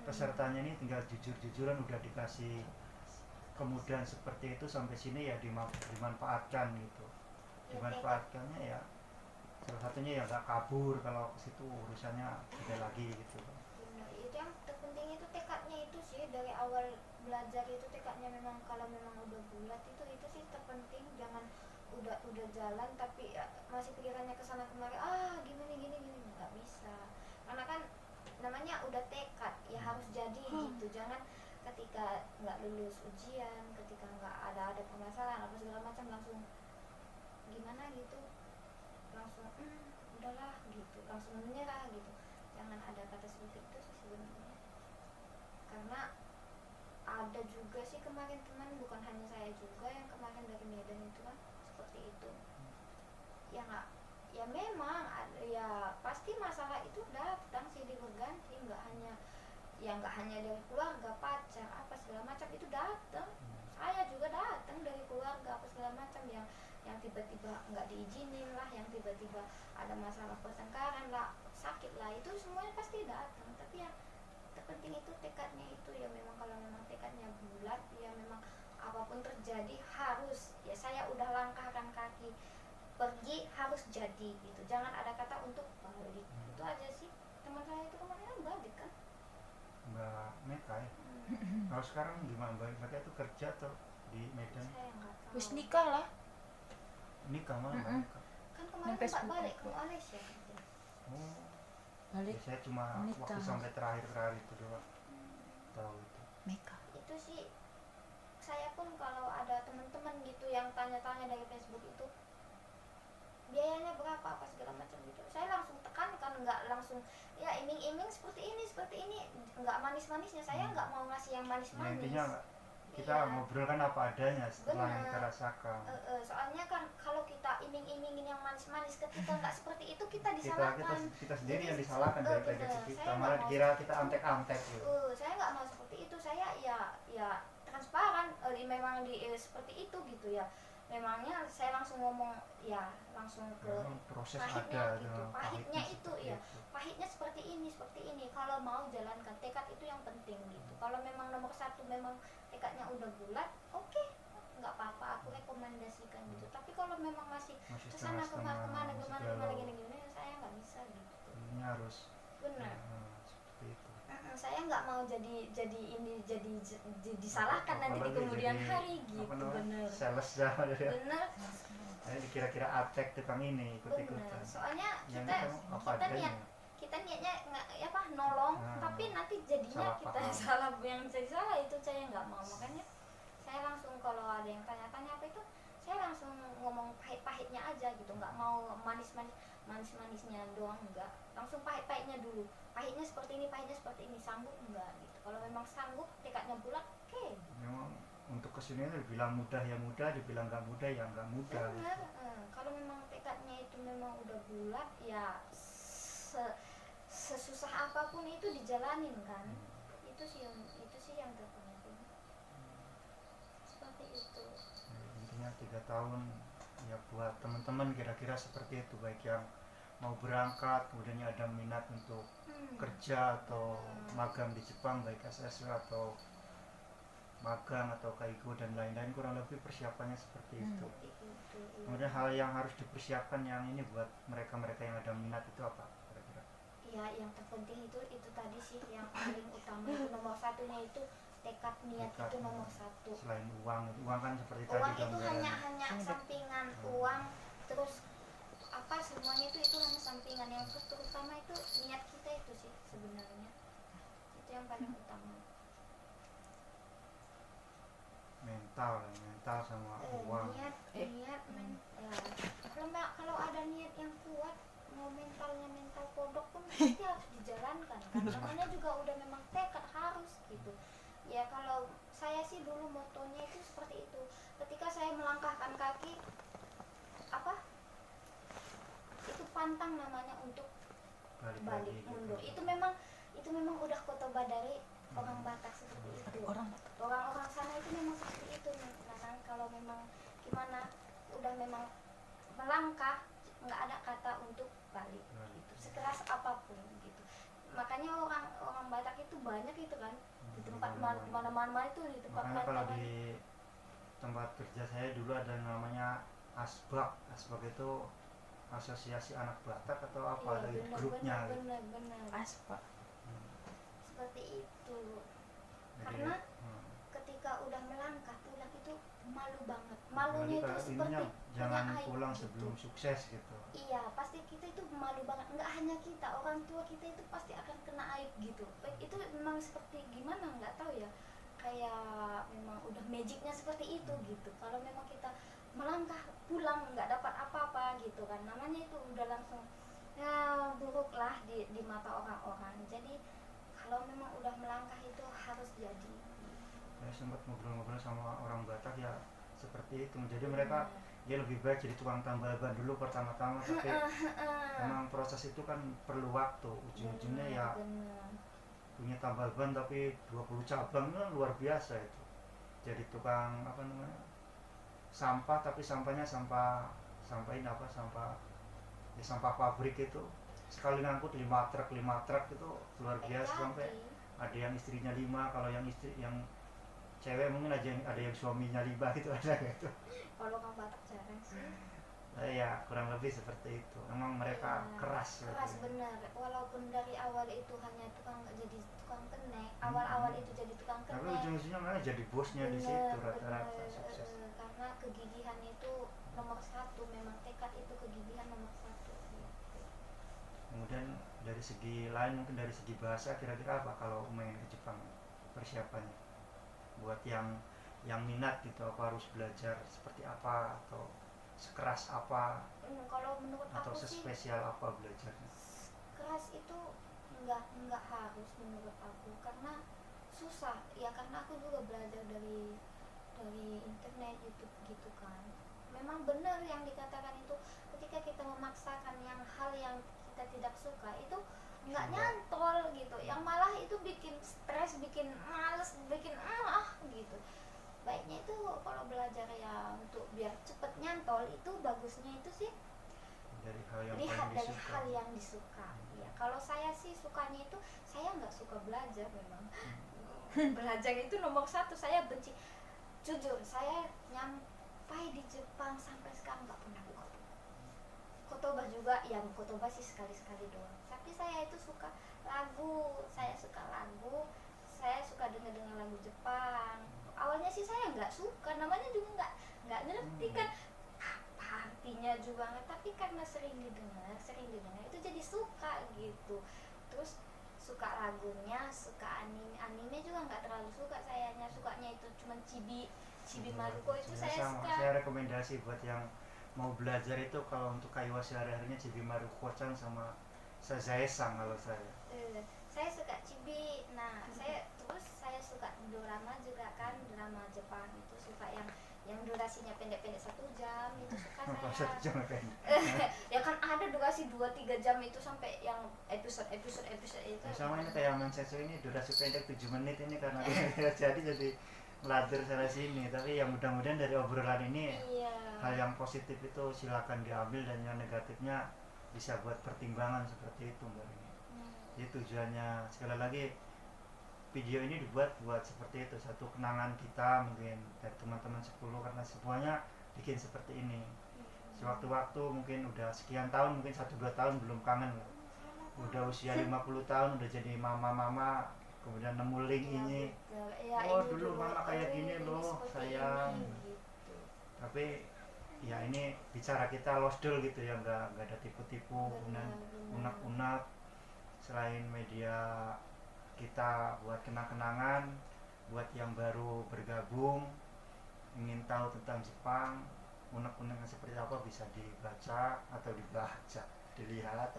pesertanya ini tinggal jujur-jujuran udah dikasih kemudahan seperti itu sampai sini ya dimanfaatkan gitu. Dimanfaatkannya ya salah satunya ya nggak kabur, kalau ke situ urusannya beda lagi gitu. Benar, itu yang terpenting itu tekadnya itu sih, dari awal belajar itu tekadnya memang, kalau memang udah bulat itu sih terpenting. Jangan udah jalan tapi ya, masih pikirannya kesana kemari, gimana gini nggak bisa, karena kan namanya udah tekad ya harus jadi gitu. Jangan ketika nggak lulus ujian, ketika nggak ada permasalahan apa segala macam langsung gimana gitu, langsung udahlah gitu, langsung menyerah gitu. Jangan ada kata seperti itu sih sebenarnya, karena ada juga sih kemarin teman, bukan hanya saya juga yang kemarin dari Medan itu kan seperti itu ya. Nggak, ya memang ada, ya pasti masalah itu datang silih berganti, nggak hanya dari keluarga, pacar apa segala macam itu datang. Saya juga datang dari keluarga apa segala macam, yang tiba-tiba nggak diizinin lah, yang tiba-tiba ada masalah pertengkaran lah, sakit lah, itu semuanya pasti datang. Tapi yang terpenting itu tekadnya itu ya, memang kalau memang tekadnya bulat ya memang apapun terjadi harus ya, saya udah langkahkan kaki pergi harus jadi gitu. Jangan ada kata untuk balik. Itu aja sih. Teman saya itu kemarin kan balik kan. Mbak Meka ya. Kalau sekarang gimana Mbak Meka itu kerja atau di Medan? Saya nggak tahu. Wis nikah lah. Nikah malah Mbak Meka. Kan kemarin Yang Mbak Facebook balik aku. ke Malaysia. Oh, Balik ya saya cuma nikah. waktu sampai terakhir itu doang tahu itu. Meka. Itu sih saya pun kalau ada teman-teman gitu yang tanya-tanya dari Facebook itu biayanya berapa apa segala macam gitu, saya langsung tekankan, nggak langsung ya iming-iming seperti ini, nggak manis-manisnya. Saya nggak mau ngasih yang Ya, manis-manis. intinya kita Iya. ngobrol kan apa adanya setelah yang kita Benar. rasakan. Soalnya kan kalau kita iming-imingin yang manis-manis, ketika nggak seperti itu kita kita disalahkan. kita sendiri yang Jadi, disalahkan dari benar. gaji kita, Saya malah nggak mau dikira kita antek-antek gitu. saya nggak mau seperti itu. Saya ya transparan, memang seperti itu gitu ya. Memangnya saya langsung ngomong ya, langsung ke Memang proses pahitnya ada gitu. dengan Pahitnya itu seperti ya, itu. pahitnya seperti ini. Kalau mau jalankan tekad itu yang penting gitu. Kalau memang nomor satu memang tekadnya udah bulat, oke, nggak apa-apa, aku rekomendasikan gitu. Tapi kalau memang masih kesana kemana gini, saya nggak bisa gitu. Ini harus Benar. seperti itu. Saya nggak mau jadi disalahkan nanti di Apalagi kemudian jadi, hari apa gitu. namanya, Bener. sales dah dari Bener. dikira-kira atek tukang ini Bener. ikut-ikutan. Soalnya Yang kita apa kita adanya. niatnya nggak nolong, tapi nanti jadinya Salah kita paham. salah, yang jadi salah itu saya nggak mau. Makanya saya langsung kalau ada yang tanya-tanya apa itu, saya langsung ngomong pahit-pahitnya aja gitu, nggak mau manis-manisnya doang, enggak, langsung pahit-pahitnya dulu. Pahitnya seperti ini, sanggup enggak gitu. Kalau memang sanggup, tekadnya bulat, oke. Memang untuk kesini dibilang mudah ya mudah, dibilang nggak mudah ya nggak mudah. Benar. Kalau memang tekadnya itu memang udah bulat ya, sesusah apapun itu dijalanin kan. Itu sih yang terpenting. Seperti itu. Intinya 3 tahun ya buat teman-teman kira-kira seperti itu, baik yang mau berangkat kemudian ada minat untuk kerja atau magang di Jepang, baik SSW atau magang atau kaigo dan lain-lain, kurang lebih persiapannya seperti itu. Itu. Kemudian hal yang harus dipersiapkan yang ini buat mereka-mereka yang ada minat itu apa kira-kira? Ya, yang terpenting itu tadi sih, yang paling utama itu nomor satunya itu tekad, niat Tekad. itu nomor satu. Selain uang kan seperti Uang tadi itu gambaran. hanya sampingan, uang terus apa semuanya itu hanya sampingan. Yang terutama itu niat kita itu sih sebenarnya. paling utama. Mental sama uang. Niat ya, kalau ada niat yang kuat, mau mentalnya mental kodok pun pasti harus dijalankan kan, namanya juga udah memang tekad harus gitu ya. Kalau saya sih dulu motonya itu seperti itu, ketika saya melangkahkan kaki itu pantang namanya untuk balik mundur. Itu memang udah kotoba dari orang Batak seperti itu. Orang-orang sana itu memang seperti itu. Nah, kalau memang gimana, udah memang melangkah, nggak ada kata untuk balik gitu, sekeras apapun gitu. Makanya orang Batak itu banyak itu kan, di tempat mana-mana itu, di tempat makanya kalau pelajaran. di tempat kerja saya dulu ada yang namanya asbak itu asosiasi anak Batak atau apa, dari grupnya gitu. Bener. Aspa. Seperti itu. Jadi, Karena ketika udah melangkah pulang itu malu banget. Malunya itu seperti jangan punya aib pulang gitu. sebelum sukses gitu. Iya, pasti kita itu malu banget. Nggak hanya kita, orang tua kita itu pasti akan kena aib gitu. Itu memang seperti gimana, nggak tahu ya. Kayak memang udah magicnya seperti itu gitu. Kalau memang kita melangkah pulang nggak dapat apa-apa gitu kan, namanya itu udah langsung ya buruk lah di mata orang-orang. Jadi kalau memang udah melangkah itu harus jadi. Saya sempat ngobrol-ngobrol sama orang Batak ya seperti itu. Jadi mereka dia lebih baik jadi tukang tambal ban dulu pertama-tama, tapi memang proses itu kan perlu waktu. Ujung-ujungnya ya punya tambal ban tapi 20 cabang kan luar biasa itu. Jadi tukang sampah, tapi sampahnya sampah pabrik itu. Sekali ngangkut 5 truk itu luar biasa, sampai ada yang istrinya 5, kalau yang cewek mungkin ada yang suaminya 5 gitu, ada gitu. Kalau orang Batak jarang sih. Ya kurang lebih seperti itu. Emang mereka keras Benar. Walaupun dari awal itu hanya jadi tukang kenek, awal-awal itu jadi tukang kenek, tapi ujung-ujungnya malah jadi bosnya di situ rata-rata sukses. Karena kegigihan itu nomor 1, memang tekad itu kegigihan nomor 1 gitu. Kemudian dari segi lain, mungkin dari segi bahasa, kira-kira apa kalau main ke Jepang persiapannya buat yang minat gitu? Apa harus belajar seperti apa, atau sekeras apa, kalau menurut atau aku sih sespesial apa belajarnya? keras itu nggak harus menurut aku, karena susah ya. Karena aku juga belajar dari internet, YouTube gitu kan. Memang benar yang dikatakan itu, ketika kita memaksakan hal yang kita tidak suka itu nggak nyantol gitu, yang malah itu bikin stres, bikin males, bikin gitu. Baiknya itu kalau belajar ya untuk biar cepet nyantol, itu bagusnya itu sih Dari hal yang lihat paling dari disuka. hal yang disuka ya. Kalau saya sih sukanya itu, saya nggak suka belajar memang. Belajar itu nomor 1, saya benci. Jujur, saya nyampai di Jepang sampai sekarang nggak pernah buka buku. Kotoba juga, yang kotoba sih sekali-sekali doang. Tapi saya itu suka lagu, saya suka dengar lagu Jepang. Awalnya sih saya nggak suka, namanya juga nggak ngerti kan apa artinya juga nggak, tapi karena sering didengar itu jadi suka gitu. Terus suka lagunya, suka anime juga nggak terlalu suka sayanya, sukanya itu cuma Chibi Maruko itu saya suka. Saya rekomendasi buat yang mau belajar itu, kalau untuk kaiwa sehari-harinya Chibi Maruko-chan sama Sazae-san. Kalau saya suka Chibi. Nah, saya suka drama juga kan, drama Jepang itu suka yang durasinya pendek-pendek 1 jam itu suka saya. 1 jam pendek. Ya kan ada durasi 2-3 jam itu, sampai yang episode itu. Sama ini kayak Mansetsu ini durasi pendek 7 menit ini, karena dia jadi ngelader sana sini. Tapi yang mudah-mudahan dari obrolan ini hal yang positif itu silakan diambil, dan yang negatifnya bisa buat pertimbangan seperti itu Mbak ini. Jadi tujuannya, sekali lagi, video ini dibuat buat seperti itu, satu kenangan kita mungkin dari teman-teman 10, karena semuanya bikin seperti ini. Sewaktu-waktu mungkin udah sekian tahun, mungkin 1-2 tahun belum kangen, udah usia 50 tahun udah jadi mama-mama, kemudian nemu link ini, dulu mama kayak gini loh sayang gitu. Tapi ya ini bicara kita losdol gitu ya, nggak ada tipu-tipu, unak-unak. Selain media kita, buat kenang-kenangan, buat yang baru bergabung ingin tahu tentang Jepang, unek-uneknya seperti apa bisa dibaca atau dilihat.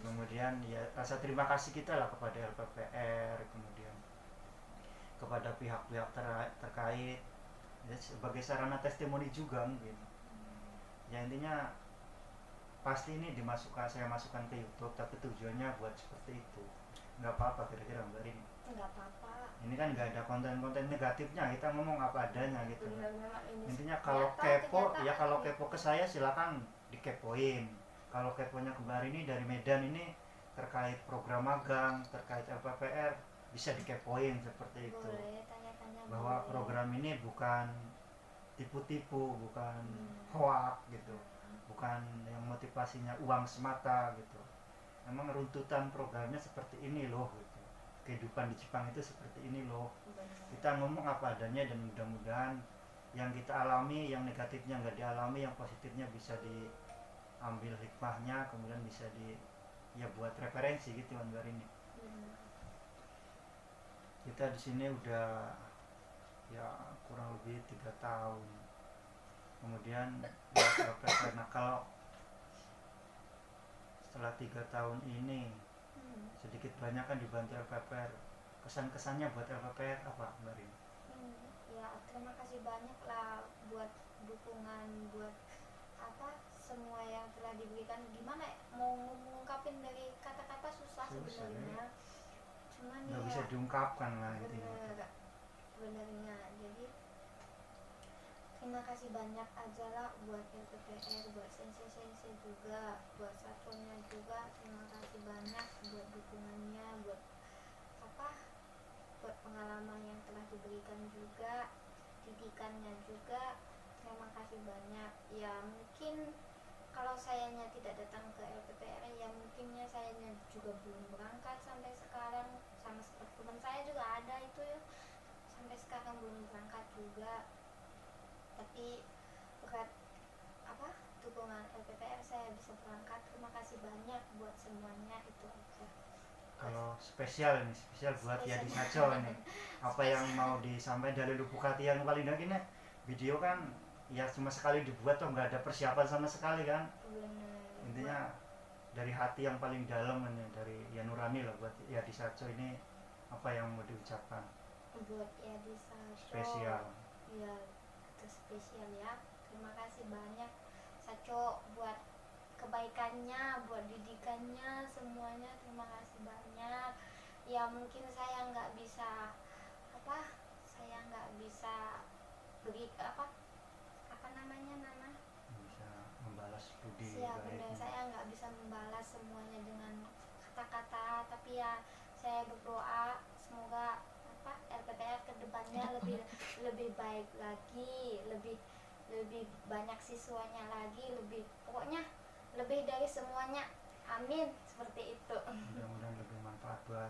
Kemudian ya rasa terima kasih kita lah kepada LPPR, kemudian kepada pihak-pihak terkait ya, sebagai sarana testimoni juga mungkin. Ya intinya pasti ini saya masukkan ke YouTube, tapi tujuannya buat seperti itu. Nggak apa-apa kira-kira Mbak Rini. Nggak apa-apa. Ini kan nggak ada konten-konten negatifnya, kita ngomong apa adanya gitu. Benar-benar ini Intinya kalau kepo ya, kalau kepo ke saya silakan dikepoin. Kalau keponya ke Mbak Rini dari Medan ini terkait program magang, terkait LPPR, bisa dikepoin seperti itu. boleh tanya-tanya, Bahwa boleh. program ini bukan tipu-tipu, bukan hoak gitu, bukan yang motivasinya uang semata gitu. Memang runtutan programnya seperti ini loh gitu. Kehidupan di Jepang itu seperti ini loh. Benar. Kita ngomong apa adanya, dan mudah-mudahan yang kita alami, yang negatifnya nggak dialami, yang positifnya bisa diambil hikmahnya, kemudian bisa ya buat referensi gitu Mbak Rini. Benar. Kita di sini udah ya kurang lebih 3 tahun. Kemudian karena kalau setelah 3 tahun ini sedikit banyak kan dibantu LPPR, kesan-kesannya buat LPPR apa Mbak Rini? Ya terima kasih banyak lah buat dukungan, buat apa semua yang telah diberikan. Gimana mau ngungkapin dari kata-kata susah Susah, sebenarnya. Cuman Nggak ya bisa diungkapkan lah gitu. benernya. Jadi terima kasih banyak aja lah buat LPPR, buat sensei-sensei juga, buat satunya juga. Terima kasih banyak buat dukungannya, buat apa, buat pengalaman yang telah diberikan juga, didikannya juga. Terima kasih banyak. Ya mungkin kalau sayanya tidak datang ke LPPR, ya mungkinnya sayanya juga belum berangkat sampai sekarang. Sama seperti teman saya juga ada itu ya, sampai sekarang belum berangkat juga. Tapi berkat apa dukungan LPPR saya bisa berangkat. Terima kasih banyak buat semuanya, itu aja. Kalau spesial buat Yadi Saco nih, apa yang mau disampaikan dari lubuk hati yang paling dalam ini? Video kan ya cuma sekali dibuat, toh nggak ada persiapan sama sekali kan. Bener. Intinya dari hati yang paling dalam ini, dari ya nurani lah buat Yadi Saco ini, apa yang mau diucapkan buat Yadi Saco spesial? ya itu spesial ya. Terima kasih banyak Saco buat kebaikannya, buat didikannya, semuanya. Terima kasih banyak. Ya mungkin saya nggak bisa beri apa namanya Nana, Bisa membalas budi siap benar, baiknya. saya nggak bisa membalas semuanya dengan kata-kata, tapi ya saya berdoa semoga LPPR kedepannya lebih baik lagi, lebih banyak siswanya lagi, pokoknya lebih dari semuanya. Amin, seperti itu. Mudah-mudahan lebih manfaat buat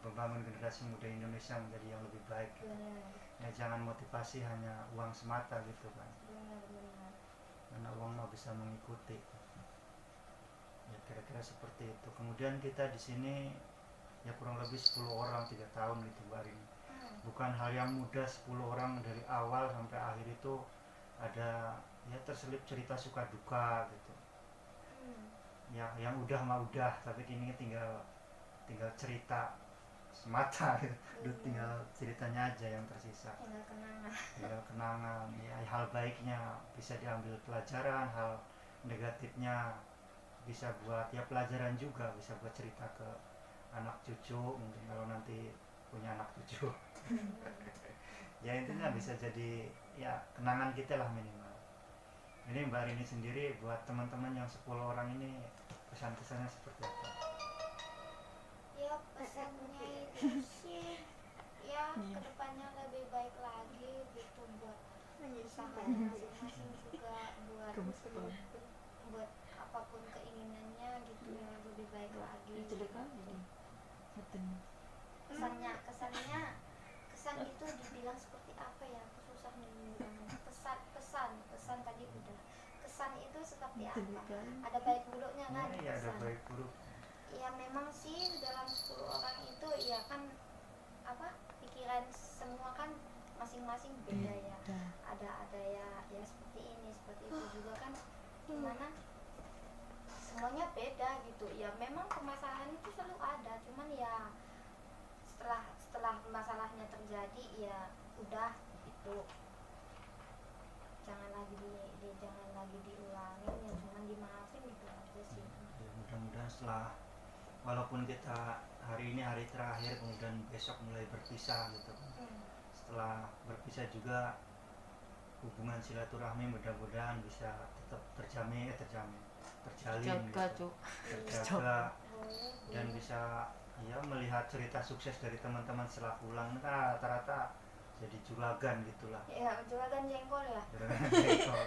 membangun generasi muda Indonesia menjadi yang lebih baik. Benar, Ya jangan motivasi hanya uang semata gitu kan, benar. karena uang mah bisa mengikuti. Ya kira-kira seperti itu. Kemudian kita di sini ya kurang lebih 10 orang 3 tahun gitu Mbak Rini. Bukan hal yang mudah, 10 orang dari awal sampai akhir itu ada ya terselip cerita suka duka gitu. Ya yang udah mah udah, tapi ini tinggal cerita semata gitu. Tinggal ceritanya aja yang tersisa, tinggal kenangan. Ya hal baiknya bisa diambil pelajaran, hal negatifnya bisa buat ya pelajaran juga, bisa buat cerita ke anak cucu mungkin kalau nanti punya anak cucu. Ya intinya bisa jadi ya kenangan kita lah minimal. Ini Mbak Rini sendiri buat teman-teman yang 10 orang ini, pesan-pesannya seperti apa? Ya pesannya itu sih ya kedepannya lebih baik lagi gitu, buat usahanya masing-masing juga, buat apapun keinginannya gitu ya, lebih baik lagi. Kesan itu dibilang seperti apa ya, aku susah membilangnya. Pesan tadi udah, kesan itu seperti apa, ada baik buruknya kan Ya ada kesan. baik buruk. Ya memang sih dalam 10 orang itu ya kan pikiran semua kan masing-masing beda ya. Beda. Ada ya seperti ini seperti itu juga kan, gimana semuanya beda gitu ya. Memang permasalahan itu selalu ada, cuman ya setelah masalahnya terjadi ya udah itu, jangan lagi diulangin ya, cuman dimaafin gitu aja sih. Ya, mudah-mudahan setelah, walaupun kita hari ini hari terakhir, kemudian besok mulai berpisah gitu kan. Setelah berpisah juga hubungan silaturahmi mudah-mudahan bisa tetap terjalin Jaga, gitu, Cuk. terjaga, dan bisa ya melihat cerita sukses dari teman-teman setelah pulang. Nah, rata-rata jadi juragan gitulah. Ya juragan jengkol ya. Juragan jengkol.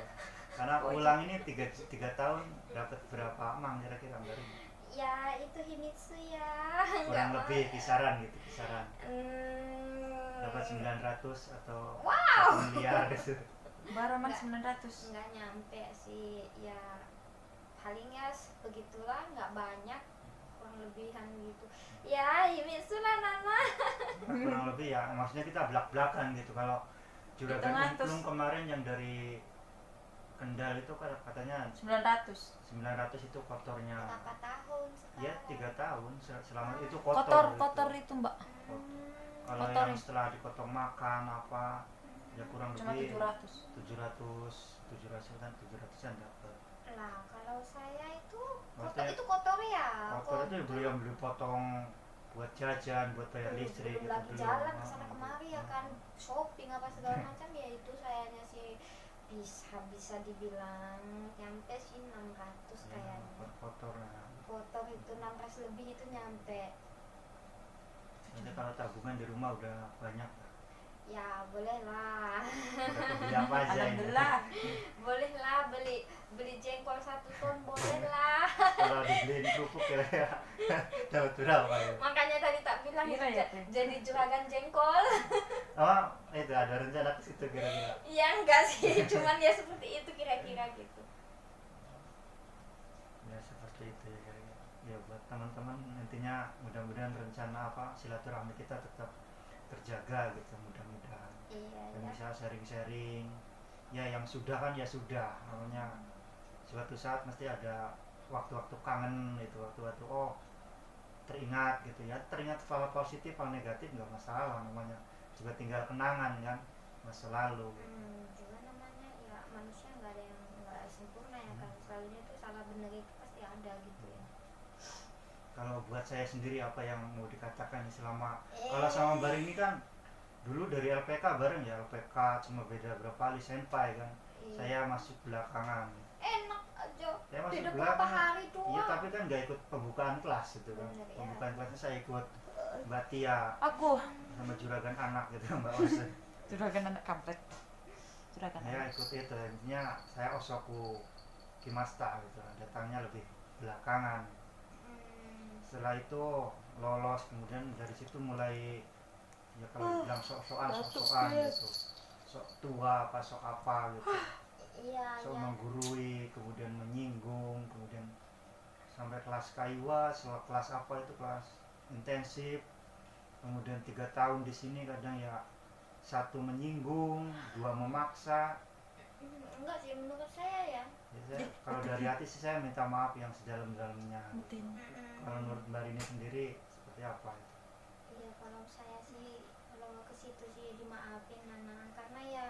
Karena pulang ini tiga tahun dapat berapa amang kira-kira Mbak Rini? Ya itu Himitsu ya. Kurang Nggak lebih kisaran gitu, kisaran dapat 900 atau 1 miliar gitu. Baraman Nggak. 900. nggak nyampe sih ya, palingnya begitulah, nggak banyak, kurang lebihan gitu ya. Himitsu lah Nana. Kurang lebih ya, maksudnya kita belak-belakan gitu. Kalau juragan Hitung Umplung kemarin yang dari Kendal itu katanya 900. 900 itu kotornya. Berapa tahun sekarang? Ya 3 tahun selama itu kotor gitu. Kotor itu, Mbak. Kalau kotor yang ya? setelah dipotong makan apa ya kurang Cuma lebih 700. 700-an dapat. Lah kalau saya itu Maksudnya itu kotor ya. kotor itu belum beli potong buat jajan, buat bayar listrik belum gitu, lagi belum. jalan kesana kemari ya kan, shopping apa segala macam ya. Itu sayanya sih bisa dibilang nyampe sih 600 Ya, kayaknya. kotor ya. Kotor itu 600 lebih itu nyampe. Nanti kalau tabungan di rumah udah banyak. Ya boleh lah. Udah kebeli apa aja ini? Alhamdulillah. Boleh lah beli jengkol 1 ton, boleh lah. Kalau dibeliin kerupuk kira-kira dapat berapa ya? Makanya tadi tak bilang Kira ya, Teh? jadi juragan jengkol. Oh, itu ada rencana ke situ kira-kira. Ya enggak sih, cuman ya seperti itu kira-kira gitu. Ya seperti itu ya kira-kira. Ya buat teman-teman intinya mudah-mudahan rencana apa silaturahmi kita tetap terjaga gitu, mudah-mudahan. Iya Dan ya. bisa sharing-sharing. Ya yang sudah kan ya sudah, namanya suatu saat mesti ada waktu-waktu kangen itu, waktu-waktu oh teringat gitu ya, teringat hal positif hal negatif nggak masalah, namanya juga tinggal kenangan kan masa lalu gitu. Juga namanya ya manusia nggak ada yang nggak sempurna ya kan, selalunya tuh salah benar itu pasti ada gitu ya. Kalau buat saya sendiri apa yang mau dikatakan selama kalau sama Mbak ini kan dulu dari LPK bareng ya, LPK cuma beda berapa kali senpai kan. Iya. Saya masuk belakangan. Enak aja. Saya masuk Beda berapa belakangan. hari doang. Iya tapi kan nggak ikut pembukaan kelas gitu kan. Bener, ya. Pembukaan kelasnya saya ikut Mbak Tia Aku sama juragan anak gitu Mbak Ose. juragan anak kampret. Juragan Saya anak. ikut itu, intinya saya Osoku Kimasta gitu, datangnya lebih belakangan. Setelah itu lolos, kemudian dari situ mulai ya kalau bilang sok-sokan gitu, sok tua apa sok apa gitu, Iya sok ya. menggurui, kemudian menyinggung, kemudian sampai kelas kaiwa, setelah kelas apa itu kelas intensif, kemudian 3 tahun di sini kadang ya 1 menyinggung, 2 memaksa. Enggak sih menurut saya ya. Ya, kalau dari hati sih saya minta maaf yang sedalam-dalamnya. Betul. Kalau menurut Mbak Rini sendiri seperti apa itu? Iya kalau saya sih kalau ke situ sih dimaafin Nana, karena ya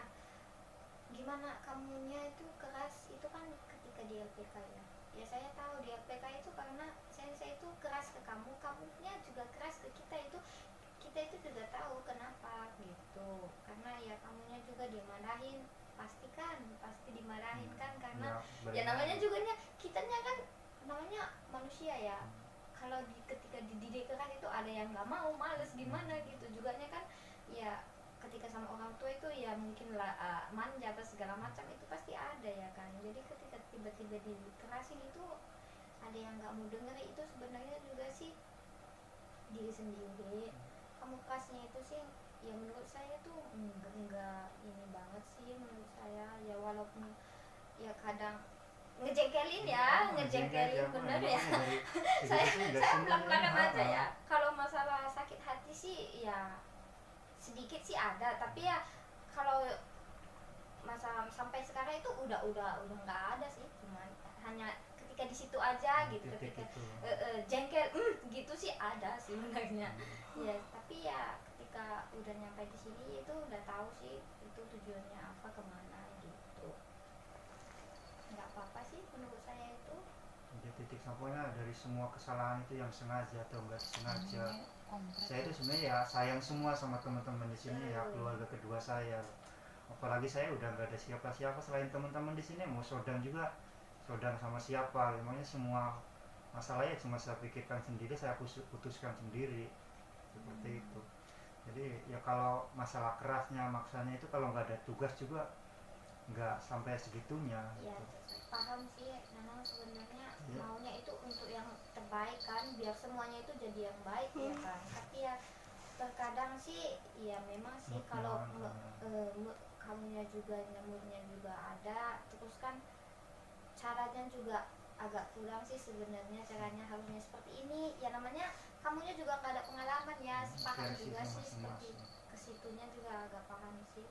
gimana kamunya itu keras itu kan ketika di LPK ya. Ya saya tahu di LPK itu karena saya itu keras ke kamu, kamunya juga keras ke kita itu juga tahu kenapa gitu. Karena ya kamunya juga dimarahin, pasti dimarahin kan, karena ya namanya juga kitanya kan namanya manusia ya. Kalau ketika dididik keras itu ada yang nggak mau, males gimana gitu juga kan ya. Ketika sama orang tua itu ya mungkin lah manja atau segala macam itu pasti ada ya kan. Jadi ketika tiba-tiba dikerasin itu ada yang nggak mau denger, itu sebenarnya juga sih diri sendiri. Kamu kerasnya itu sih ya menurut saya tuh enggak ini banget sih menurut saya ya, walaupun ya kadang ngejengkelin ya, ngejengkelin bener ya. Saya belak-belakan aja ya. Kalau masalah sakit hati sih ya sedikit sih ada, tapi ya kalau masa sampai sekarang itu udah nggak ada sih, cuman hanya ketika di situ aja gitu, titik ketika itu. jengkel gitu sih ada sih sebenarnya. Ya tapi ya ketika udah nyampe di sini itu udah tahu sih itu tujuannya apa, kemana gitu. Nggak apa-apa sih menurut saya itu. Jadi titik sampainya dari semua kesalahan itu yang sengaja atau enggak sengaja. Saya itu sebenarnya ya sayang semua sama teman-teman di sini ya, keluarga kedua saya. Apalagi saya udah nggak ada siapa-siapa selain teman-teman di sini, mau sodang juga sodang sama siapa, emangnya semua masalahnya cuma saya pikirkan sendiri, saya putuskan sendiri seperti itu. Jadi ya kalau masalah kerasnya maksanya itu kalau nggak ada tugas juga nggak sampai segitunya Ya gitu. paham sih, memang sebenarnya Iya. maunya itu untuk yang terbaik kan, biar semuanya itu jadi yang baik ya kan. Tapi ya terkadang sih ya memang sih kalau kamunya juga nyamuknya juga ada, terus kan caranya juga agak kurang sih sebenarnya, caranya harusnya seperti ini ya, namanya kamunya juga nggak ada pengalaman ya, paham Versi juga sih seperti masing-masing. kesitunya juga agak paham sih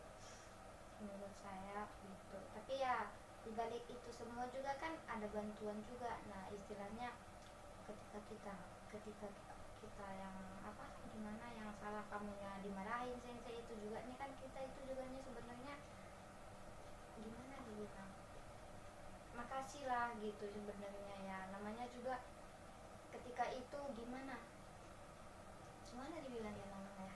menurut saya gitu. Tapi ya dibalik itu semua juga kan ada bantuan juga. Nah istilahnya ketika kita yang apa gimana yang salah kamunya dimarahin sensei itu juga nih kan, kita itu juga nih sebenarnya gimana dibilang, makasih lah gitu sebenarnya ya, namanya juga ketika itu gimana dibilang ya namanya,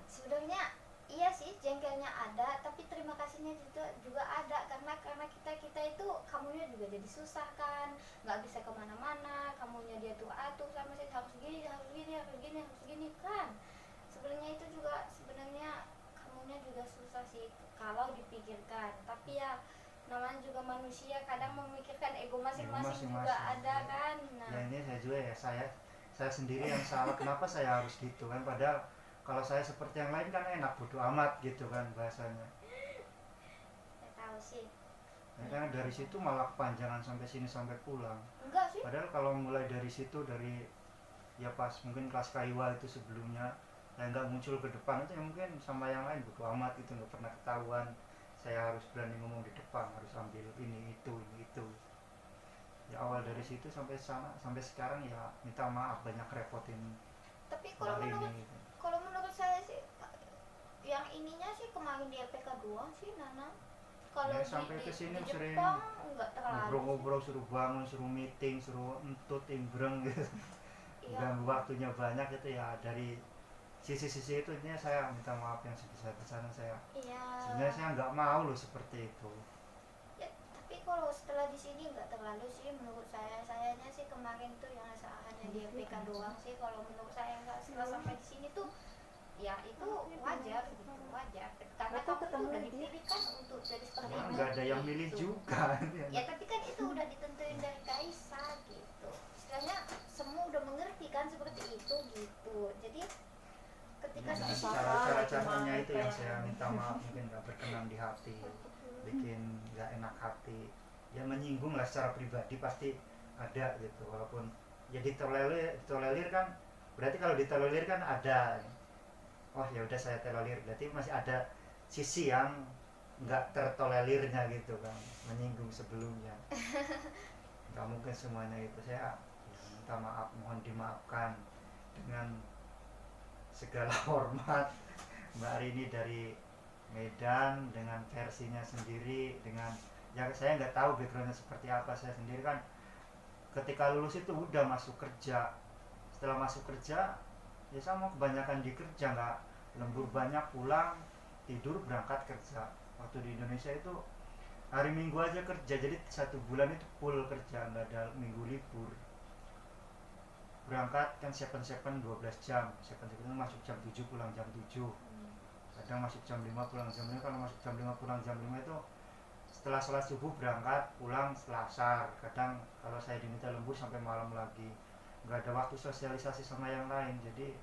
sebenarnya iya sih jengkelnya ada, tapi terima kasihnya juga ada, karena kita itu kamunya juga jadi susah kan, nggak bisa kemana-mana, kamunya dia tuh atur sama saya harus gini kan, sebenarnya itu juga sebenarnya kamunya juga susah sih kalau dipikirkan. Tapi ya namanya juga manusia, kadang memikirkan ego masing-masing juga ada ya. kan. Nah Ya ini saya juga ya, saya sendiri yang salah, kenapa saya harus gitu kan, padahal kalau saya seperti yang lain kan enak, bodo amat gitu kan bahasanya. saya tahu sih Ya kan dari situ malah kepanjangan sampai sini sampai pulang. enggak sih. Padahal kalau mulai dari situ, dari ya pas mungkin kelas kaiwa itu sebelumnya yang nggak muncul ke depan itu ya mungkin sama yang lain bodo amat itu, nggak pernah ketahuan. Saya harus berani ngomong di depan, harus ambil ini itu. Ya awal dari situ sampai sana sampai sekarang ya minta maaf banyak repotin Tapi hari ini gitu. kalau menurut saya sih yang ininya sih kemarin di LPK doang sih Nana. Kalau Ya, sampai ke sini di sering Jepang enggak terlalu. ngobrol-ngobrol, suruh bangun, suruh meeting, suruh entut imbreng gitu. Iya. Dan waktunya banyak itu ya, dari sisi-sisi itu intinya saya minta maaf yang sebesar-besarnya. Iya. Sebenarnya saya nggak mau loh seperti itu. Ya, tapi kalau setelah di sini enggak terlalu sih menurut saya. Sayanya sih kemarin tuh yang hanya di LPK doang sih. Kalau menurut saya enggak, setelah sampai di sini tuh ya itu wajar gitu, wajar. Karena kamu tuh udah dipilih kan untuk jadi seperti Karena itu. nggak ada yang milih gitu. juga. Ya tapi kan itu udah ditentuin dari Kaisa gitu, istilahnya semua udah mengerti kan seperti itu gitu. Jadi ketika Ya, saya cara-caranya itu yang saya minta maaf, mungkin nggak berkenan di hati, bikin nggak enak hati, ya menyinggung lah secara pribadi pasti ada gitu. Walaupun ya ditolerir kan, berarti kalau ditolerir kan ada, oh ya udah saya tolerir, berarti masih ada sisi yang nggak tertolelirnya gitu kan, menyinggung sebelumnya. Nggak mungkin semuanya itu. Saya ya, minta maaf, mohon dimaafkan dengan segala hormat. Mbak Rini dari Medan dengan versinya sendiri, dengan ya saya nggak tahu backgroundnya seperti apa. Saya sendiri kan ketika lulus itu udah masuk kerja. Setelah masuk kerja ya sama kebanyakan di kerja, nggak lembur banyak, pulang tidur berangkat kerja. Waktu di Indonesia itu hari Minggu aja kerja, jadi 1 bulan itu full kerja, nggak ada minggu libur. Berangkat kan 7-7 12 jam, 7-7 itu masuk jam 7 pulang jam 7, kadang masuk jam 5 pulang jam 5. Kalau masuk jam 5 pulang jam 5 itu setelah sholat subuh berangkat, pulang setelah asar. Kadang kalau saya diminta lembur sampai malam lagi, nggak ada waktu sosialisasi sama yang lain. Jadi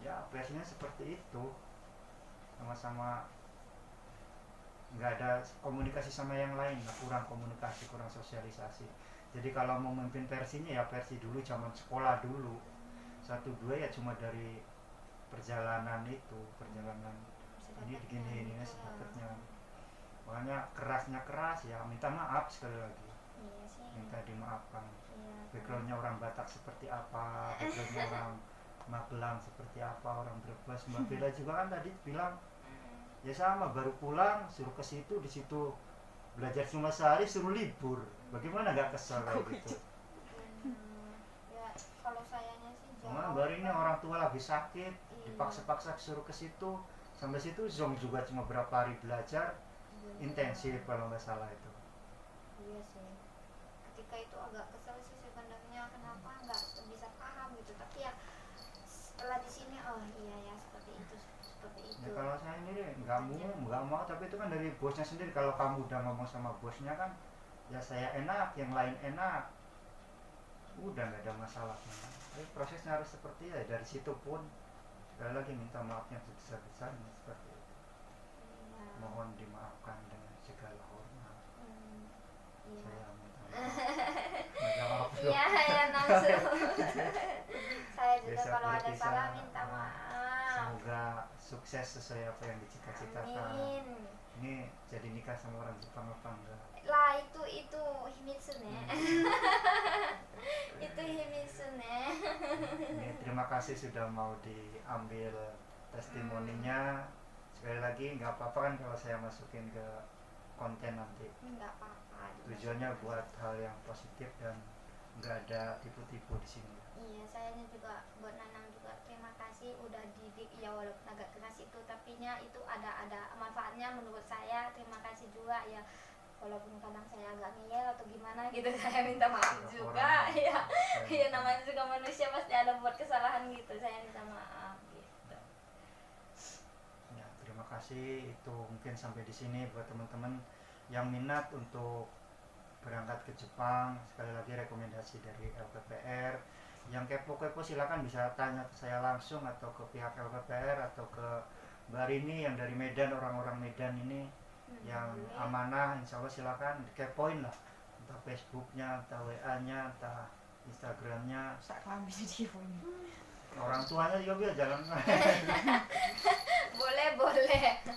ya versinya seperti itu, sama-sama nggak ada komunikasi sama yang lain, kurang komunikasi, kurang sosialisasi. Jadi kalau mau memimpin versinya ya versi dulu zaman sekolah dulu, 1-2 ya cuma dari perjalanan ini digini sepatutnya. Makanya kerasnya keras ya, minta maaf sekali lagi, Iya sih. minta dimaafkan. Iya. Backgroundnya orang Batak seperti apa, backgroundnya orang Magelang seperti apa, orang Brebes. Mbak Bella juga kan tadi bilang ya sama, baru pulang suruh ke situ, di situ belajar cuma sehari suruh libur, bagaimana nggak kesel kayak gitu. Ya kalau sayanya sih Cuman jauh. baru ini orang tua lagi sakit, Iya. dipaksa-paksa suruh ke situ, sampai situ Zong juga cuma berapa hari belajar, Iya. intensif kalau nggak salah itu. Iya sih. Ketika itu agak kesel sih sebenarnya, kenapa nggak bisa paham gitu. Tapi ya setelah di sini oh iya ya seperti itu. Ya kalau saya ini nggak mau, tapi itu kan dari bosnya sendiri. Kalau kamu udah ngomong sama bosnya kan, ya saya enak, yang lain enak, udah nggak ada masalah. Tapi prosesnya harus seperti ya, dari situ pun sekali lagi minta maafnya sebesar-besarnya seperti itu. Iya. Mohon dimaafkan dengan segala hormat. Iya. Saya minta maaf. Minta maaf dulu. Iya ya nafsu. Saya juga Besok kalau ada berpisah. salah minta maaf. Semoga sukses sesuai apa yang dicita-citakan. Amin. Ini jadi nikah sama orang Jepang apa enggak? Lah itu himitsu ne. Itu himitsu ne. Ini terima kasih sudah mau diambil testimoninya. Sekali lagi nggak apa-apa kan kalau saya masukin ke konten nanti. Enggak apa-apa. Tujuannya buat hal yang positif dan nggak ada tipu-tipu di sini. Iya, sayanya juga buat Nanang juga terima kasih udah didik ya, walaupun agak keras itu tapi itu ada manfaatnya menurut saya. Terima kasih juga ya, walaupun kadang saya agak ngeyel atau gimana gitu saya minta maaf Setiap juga orang. ya. Ya namanya juga manusia pasti ada buat kesalahan gitu, saya minta maaf gitu. Ya, terima kasih. Itu mungkin sampai di sini buat teman-teman yang minat untuk berangkat ke Jepang. Sekali lagi rekomendasi dari LPPR. Yang kepo-kepo silakan bisa tanya ke saya langsung atau ke pihak LPPR atau ke Mbak Rini yang dari Medan, orang-orang Medan ini yang Boleh. amanah, insya Allah silakan kepoin lah, entah Facebooknya, entah WA-nya, entah Instagramnya. Sak kami di punya. Orang tuanya juga bisa jalan. Boleh.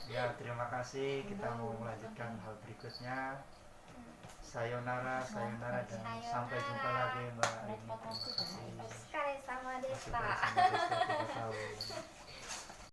Ya, terima kasih. Kita mau melanjutkan hal berikutnya. Sayonara dan sampai jumpa lagi Mbak Rini. Terima kasih. Sekali sama Masih Desta. bersama Desta 3 tahun.